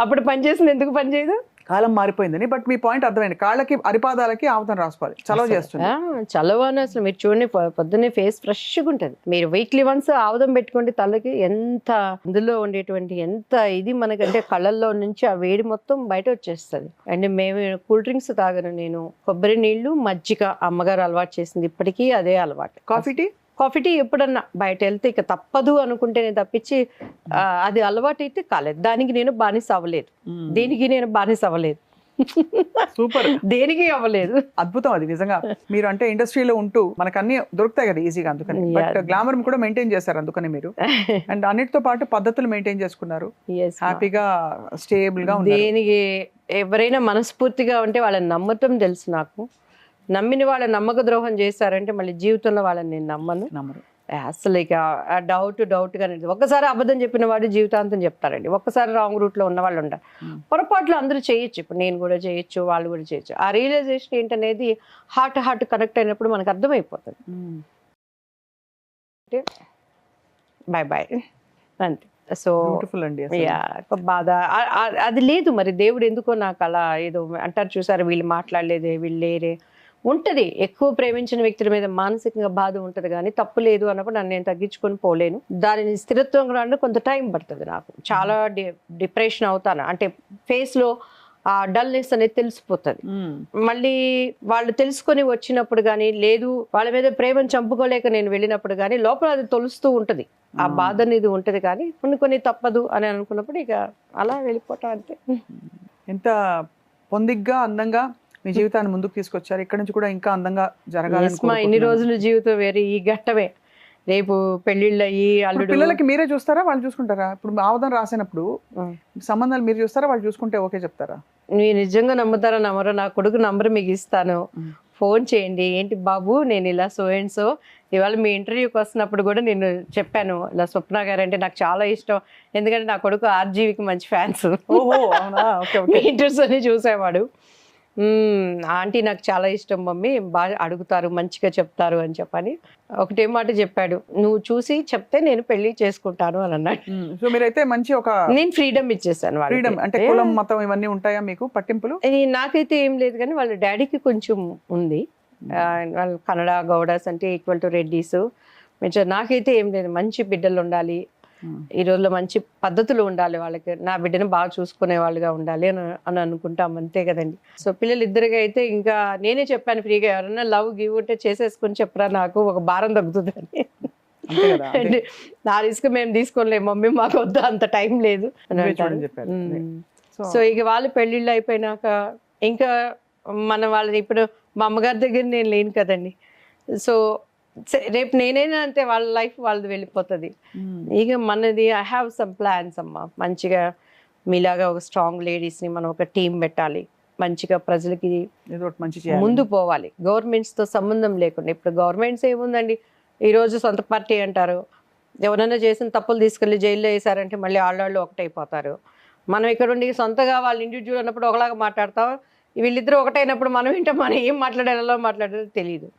అప్పుడు పనిచేసింది ఎందుకు పని చేయదు? కాలం మారిపోయిందని. బట్ మీ పాయింట్ అర్థమైంది. కాళ్ళకి అరిపాదాలకి ఆవుదం రాసుకోవాలి, చలవ చేస్తుంది. చలవ అని అసలు మీరు చూడండి, పొద్దున్నే ఫేస్ ఫ్రెష్గా ఉంటుంది. మీరు వీక్లీ వన్స్ ఆవుదం పెట్టుకోండి తలకి, ఎంత అందులో ఉండేటువంటి ఎంత ఇది మనకంటే కళ్ళల్లో నుంచి ఆ వేడి మొత్తం బయట వచ్చేస్తుంది. అండ్ మేము కూల్ డ్రింక్స్ తాగను నేను. కొబ్బరి నీళ్లు, మజ్జిగ అమ్మగారు అలవాటు చేసింది, ఇప్పటికీ అదే అలవాటు. కాఫీ టీ ఎప్పుడన్నా బయట వెళ్తే ఇక తప్పదు అనుకుంటేనే తప్పించి అది అలవాటు అయితే కాలేదు. దానికి నేను బానిస అవ్వలేదు, దీనికి నేను బానిస అవ్వలేదు. సూపర్, దేనికి అవ్వలేదు. అద్భుతం అది నిజంగా. మీరు అంటే ఇండస్ట్రీలో ఉంటూ మనకు అన్ని దొరుకుతాయి కదా ఈజీగా, అందుకని బట్ గ్లామర్ కూడా మెయింటైన్ చేశారు అందుకని మీరు. అండ్ అన్నిటితో పాటు పద్ధతులు మెయింటైన్ చేసుకున్నారు, హ్యాపీగా స్టేబుల్ గా ఉన్నారు. దేనికి ఎవరైనా మనస్ఫూర్తిగా ఉంటే వాళ్ళని నమ్మటం తెలుసు నాకు. నమ్మిన వాళ్ళ నమ్మక ద్రోహం చేశారంటే మళ్ళీ జీవితంలో వాళ్ళని నేను నమ్మరు అసలు. ఇక డౌట్గా ఒక్కసారి అబద్ధం చెప్పిన వాడు జీవితాంతం చెప్తారండి. ఒక్కసారి రాంగ్ రూట్లో ఉన్న వాళ్ళు ఉంటారు. పొరపాట్లు అందరూ చేయొచ్చు, ఇప్పుడు నేను కూడా చేయొచ్చు, వాళ్ళు కూడా చేయొచ్చు. ఆ రియలైజేషన్ ఏంటనేది హార్ట్ కనెక్ట్ అయినప్పుడు మనకు అర్థమైపోతుంది. అంటే బాయ్ అంతే. సో బాధ అది లేదు. మరి దేవుడు ఎందుకో నాకు అలా ఏదో అంటారు చూసారు, వీళ్ళు మాట్లాడలేదే, వీళ్ళు లేరే ఉంటది. ఎక్కువ ప్రేమించిన వ్యక్తుల మీద మానసికంగా బాధ ఉంటది, కానీ తప్పు లేదు అన్నప్పుడు నన్ను నేను తగ్గించుకొని పోలేను. దానిని స్థిరత్వం రావడానికి కొంత టైం పడుతుంది. నాకు చాలా డిప్రెషన్ అవుతాను, అంటే ఫేస్ లో ఆ డల్నెస్ అనేది తెలిసిపోతుంది. మళ్ళీ వాళ్ళు తెలుసుకొని వచ్చినప్పుడు కానీ, లేదు వాళ్ళ మీద ప్రేమను చంపుకోలేక నేను వెళ్ళినప్పుడు కానీ లోపల అది తొలుస్తూ ఉంటది, ఆ బాధ అనేది ఉంటది. కానీ కొన్ని తప్పదు అని అనుకున్నప్పుడు ఇక అలా వెళ్ళిపోవటం అంతే. ఎంత పొందిగ్గా అందంగా మీ జీవితాన్ని ముందుకు తీసుకొచ్చారు. ఇక్కడ నుంచి కూడా ఇంకా అందంగా జరగాలి. ఇన్ని రోజుల జీవితం వేరే, ఈ ఘట్టమే. రేపు పెళ్లిళ్ళు అయ్యి అల్లుడు. పిల్లలకి మీరే చూస్తారా, వాళ్ళు చూసుకుంటారా? ఇప్పుడు ఆవదం రాసినప్పుడు సంబంధాలు మీరు చూస్తారా, వాళ్ళు చూసుకుంటే ఓకే చెప్తారా? మీరు నిజంగా నమ్ముతారా నమ్మరో, నా కొడుకు నంబర్ మీకు ఇస్తాను, ఫోన్ చేయండి. ఏంటి బాబు, నేను ఇలా సో అండ్ సో, ఇవాళ మీ ఇంటర్వ్యూకి వస్తున్నప్పుడు కూడా నేను చెప్పాను, ఇలా స్వప్న గారు అంటే నాకు చాలా ఇష్టం, ఎందుకంటే నా కొడుకు ఆర్జీవికి మంచి ఫ్యాన్స్. మీ ఇంటర్వ్యూస్ అని చూసేవాడు. ఆంటీ నాకు చాలా ఇష్టం మమ్మీ, బాగా అడుగుతారు, మంచిగా చెప్తారు అని చెప్పని ఒకటే మాట చెప్పాడు, నువ్వు చూసి చెప్తే నేను పెళ్లి చేసుకుంటాను అని అన్నాడు. సో మీరైతే మంచి ఒక నేను ఫ్రీడమ్ ఇచ్చేసాను. ఫ్రీడమ్ అంటే కులం మతం ఇవన్నీ ఉంటాయా మీకు పట్టింపులు? నాకైతే ఏం లేదు, కానీ వాళ్ళ డాడీకి కొంచెం ఉంది. వాళ్ళు కన్నడ గౌడాస్ అంటే ఈక్వల్ టు రెడ్డీస్. నాకైతే ఏం లేదు, మంచి బిడ్డలు ఉండాలి, ఈ రోజులో మంచి పద్ధతులు ఉండాలి, వాళ్ళకి నా బిడ్డను బాగా చూసుకునే వాళ్ళుగా ఉండాలి అని అనుకుంటాం, అంతే కదండి. సో పిల్లలు ఇద్దరిగా అయితే ఇంకా నేనే చెప్పాను ఫ్రీగా, ఎవరైనా లవ్ గివ్ ఉంటే చేసేసుకుని చెప్పరా, నాకు ఒక భారం తగ్గుతుందని. నా రిస్క్ మేము తీసుకోలేము మమ్మీ, మాకు వద్దు, అంత టైం లేదు అని అంటారు. సో ఇక వాళ్ళు పెళ్ళిళ్ళు అయిపోయినాక ఇంకా వాళ్ళని, ఇప్పుడు మా అమ్మగారి దగ్గర నేను లేను కదండి, సో రేపు నేనైనా అంతే, వాళ్ళ లైఫ్ వాళ్ళది వెళ్ళిపోతుంది. ఇక మనది ఐ హ్యావ్ సమ్ ప్లాన్స్ అమ్మా, మంచిగా మీలాగా ఒక స్ట్రాంగ్ లేడీస్ని మనం ఒక టీం పెట్టాలి, మంచిగా ప్రజలకి ముందు పోవాలి, గవర్నమెంట్స్తో సంబంధం లేకుండా. ఇప్పుడు గవర్నమెంట్స్ ఏముందండి, ఈరోజు సొంత పార్టీ అంటారు, ఎవరైనా చేసిన తప్పులు తీసుకెళ్ళి జైల్లో వేసారంటే మళ్ళీ ఆళ్ళాళ్ళు ఒకటైపోతారు. మనం ఇక్కడ ఉండి సొంతగా వాళ్ళు ఇండివిజువల్ అన్నప్పుడు ఒకలాగా మాట్లాడతాం, వీళ్ళిద్దరూ ఒకటైనప్పుడు మనం ఏంటో మనం ఏం మాట్లాడాలో మాట్లాడాలో తెలియదు.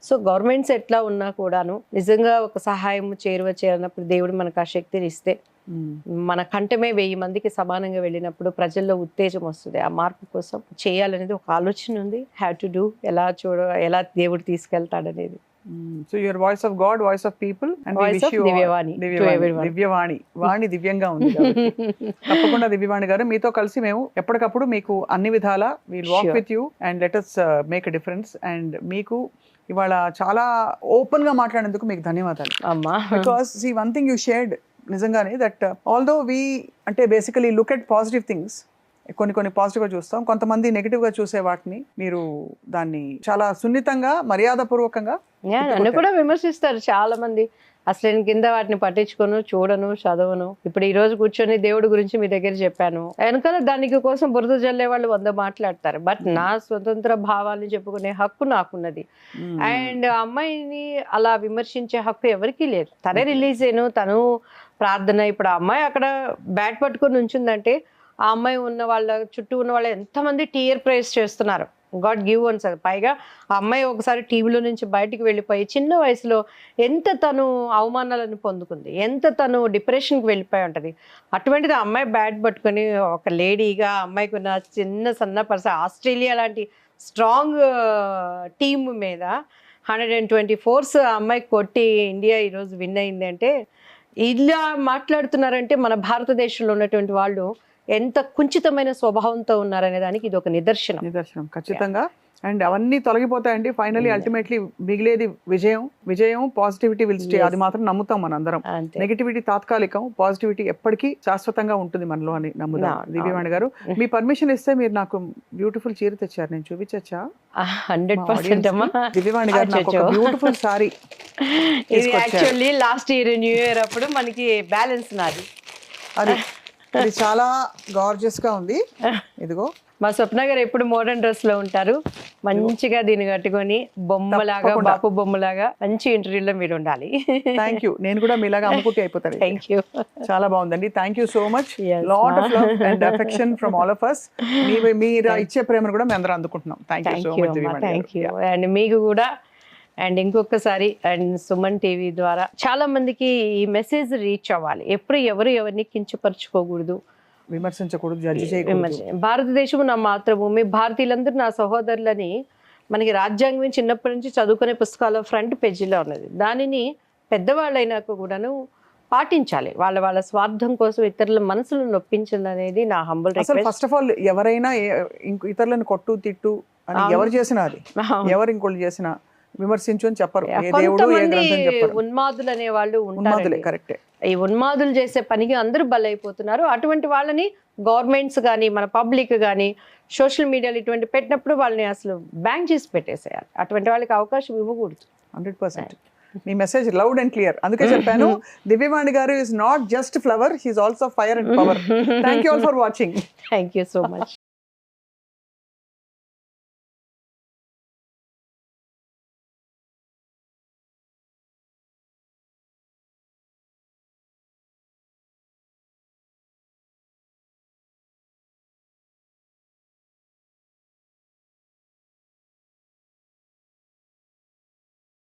సో గవర్నమెంట్స్ ఎట్లా ఉన్నా కూడాను నిజంగా ఒక సహాయం చేరువ చేయాలన్నప్పుడు దేవుడు మనకు ఆ శక్తిని ఇస్తే, మన కంటమే 1000 మందికి సమానంగా వెళ్ళినప్పుడు ప్రజల్లో ఉత్తేజం వస్తుంది. ఆ మార్పు కోసం చేయాలనేది ఒక ఆలోచన ఉంది. హ్యావ్ టు డూ, ఎలా దేవుడు తీసుకెళ్తాడనేది. So your voice of God, voice of people and Divyavani. వాణి దివ్యంగా ఉంది. తప్పకుండా దివ్యవాణి గారు, మీతో కలిసి మేము ఎప్పటికప్పుడు మీకు అన్ని విధాలా will walk with you and let us make a difference. And మీకు ఇవాళ చాలా ఓపెన్ గా మాట్లాడేందుకు మీకు ధన్యవాదాలు అమ్మా. Because see one thing you shared నిజంగానే, దట్ ఆల్దో వీ అంటే basically look at positive things, కొన్ని పాజిటివ్గా చూస్తాం, కొంతమంది నెగిటివ్గా చూసే వాటిని మీరు దాన్ని చాలా సున్నితంగా మర్యాదపూర్వకంగా నన్ను కూడా విమర్శిస్తారు చాలా మంది. అసలు నేను కింద వాటిని పట్టించుకోను, చూడను, చదవను. ఇప్పుడు ఈ రోజు కూర్చొని దేవుడి గురించి మీ దగ్గర చెప్పాను, వెనకాల దానికి కోసం బురద జల్లే వాళ్ళు 100 మాట్లాడతారు. బట్ నా స్వతంత్ర భావాన్ని చెప్పుకునే హక్కు నాకున్నది. అండ్ అమ్మాయిని అలా విమర్శించే హక్కు ఎవరికీ లేదు. తనే రిలీజ్ అయ్యాను, తను ప్రార్థన. ఇప్పుడు ఆ అమ్మాయి అక్కడ బ్యాట్ పట్టుకొని ఉంచుందంటే ఆ అమ్మాయి ఉన్న వాళ్ళ చుట్టూ ఉన్న వాళ్ళు ఎంతమంది టీయర్ ప్రైజ్ చేస్తున్నారు. God give once. పైగా ఆ అమ్మాయి ఒకసారి టీవీలో నుంచి బయటికి వెళ్ళిపోయి చిన్న వయసులో ఎంత తను అవమానాలను పొందుకుంది, ఎంత తను డిప్రెషన్కి వెళ్ళిపోయి ఉంటుంది. అటువంటిది ఆ అమ్మాయి బ్యాట్ పట్టుకొని ఒక లేడీగా అమ్మాయికి ఉన్న చిన్న సన్న ఆస్ట్రేలియా లాంటి స్ట్రాంగ్ టీమ్ మీద 124 ఆ అమ్మాయి కొట్టి ఇండియా ఈరోజు విన్ అయింది అంటే, ఇలా మాట్లాడుతున్నారంటే మన భారతదేశంలో ఉన్నటువంటి వాళ్ళు ఎంత కుంచితమైన స్వభావంతో ఉన్నారనే దానికి ఇది ఒక నిదర్శనం. ఖచ్చితంగా. అండ్ అవన్నీ తొలగిపోతాయండి. ఫైనలీ అల్టిమేట్లీ మిగిలేది విజయం పాజిటివిటీ విల్ స్టే. అది మాత్రం నమ్ముతాం మనందరం. అంతే. నెగిటివిటీ తాత్కాలికం, పాజిటివిటీ ఎప్పటికీ శాశ్వతంగా ఉంటుంది మనలో అని నమ్ముదాం. దివ్యవాణి గారు, మీ పర్మిషన్ ఇస్తే మీరు నాకు బ్యూటిఫుల్ చీర తెచ్చారు, నేను చూపించచ్చా? 100% అమ్మా. దివ్యవాణి గారు నాకు ఒక బ్యూటిఫుల్ సారీ ఇది actually last year new year అప్పుడు మనకి బ్యాలెన్స్ నాది. అది చాలా గార్జియస్ గా ఉంది. ఇదిగో మా స్వప్న గారు ఎప్పుడు మోడర్న్ డ్రెస్ లో ఉంటారు, మంచిగా దీన్ని కట్టుకొని బొమ్మలాగా, బాపు బొమ్మలాగా మంచి ఇంటర్వ్యూలో మీరు ఉండాలి. Thank you. నేను కూడా మీలాగా అమ్ముకుట్టి అయిపోతాను. Thank you. చాలా బాగుందండి. Thank you so much. Yes, lot of love and affection from all of us. మీరు ఇచ్చే ప్రేమను కూడా మేము అందరం అందుకుంటున్నాం. Thank you so much. Thank you. And మీకు కూడా, అండ్ ఇంకొకసారి అండ్ సుమన్ టీవీ ద్వారా చాలా మందికి ఈ మెసేజ్ రీచ్ అవ్వాలి. ఎప్పుడు ఎవరిని కించపరచుకోకూడదు, విమర్శించకూడదు, జడ్జి చేయకూడదు. భారతదేశం నా మాతృభూమి, భారతీయులందరూ నా సహోదరులని మనకి రాజ్యాంగం చిన్నప్పటి నుంచి చదువుకునే పుస్తకాల ఫ్రంట్ పేజీలో ఉన్నది. దానిని పెద్దవాళ్ళైనాక కూడాను పాటించాలి. వాళ్ళ స్వార్థం కోసం ఇతరుల మనసులను నొప్పించడం అనేది నా humble request. First of all ఎవరైనా ఇతరులను కొట్టు తిట్టు అని ఎవరు చేసినా, అది ఎవరు ఇంకోళ్ళు చేసినా విమర్శించు అని చెప్పరు. ఏ దేవుడు, ఏ కొంతమంది గ్రంథం చెప్పరు. ఉన్మాదులు అనే వాళ్ళు ఉన్మాదులే, ఉంటారు. కరెక్టే. ఈ ఉన్మాదులు చేసే పనికి అందరూ బలైపోతున్నారు. అటువంటి వాళ్ళని గవర్నమెంట్స్ కానీ మన పబ్లిక్ కానీ సోషల్ మీడియాలో ఇటువంటి పెట్టినప్పుడు వాళ్ళని అసలు బ్యాన్ చేసి పెట్టేసేయాలి. అటువంటి వాళ్ళకి అవకాశం ఇవ్వకూడదు. 100%. మీ మెసేజ్ లౌడ్ అండ్ క్లియర్. అందుకే చెప్పాను, దివ్యవాణి గారు is not just flower, he is also fire and power. Thank you all for watching. Thank you so much.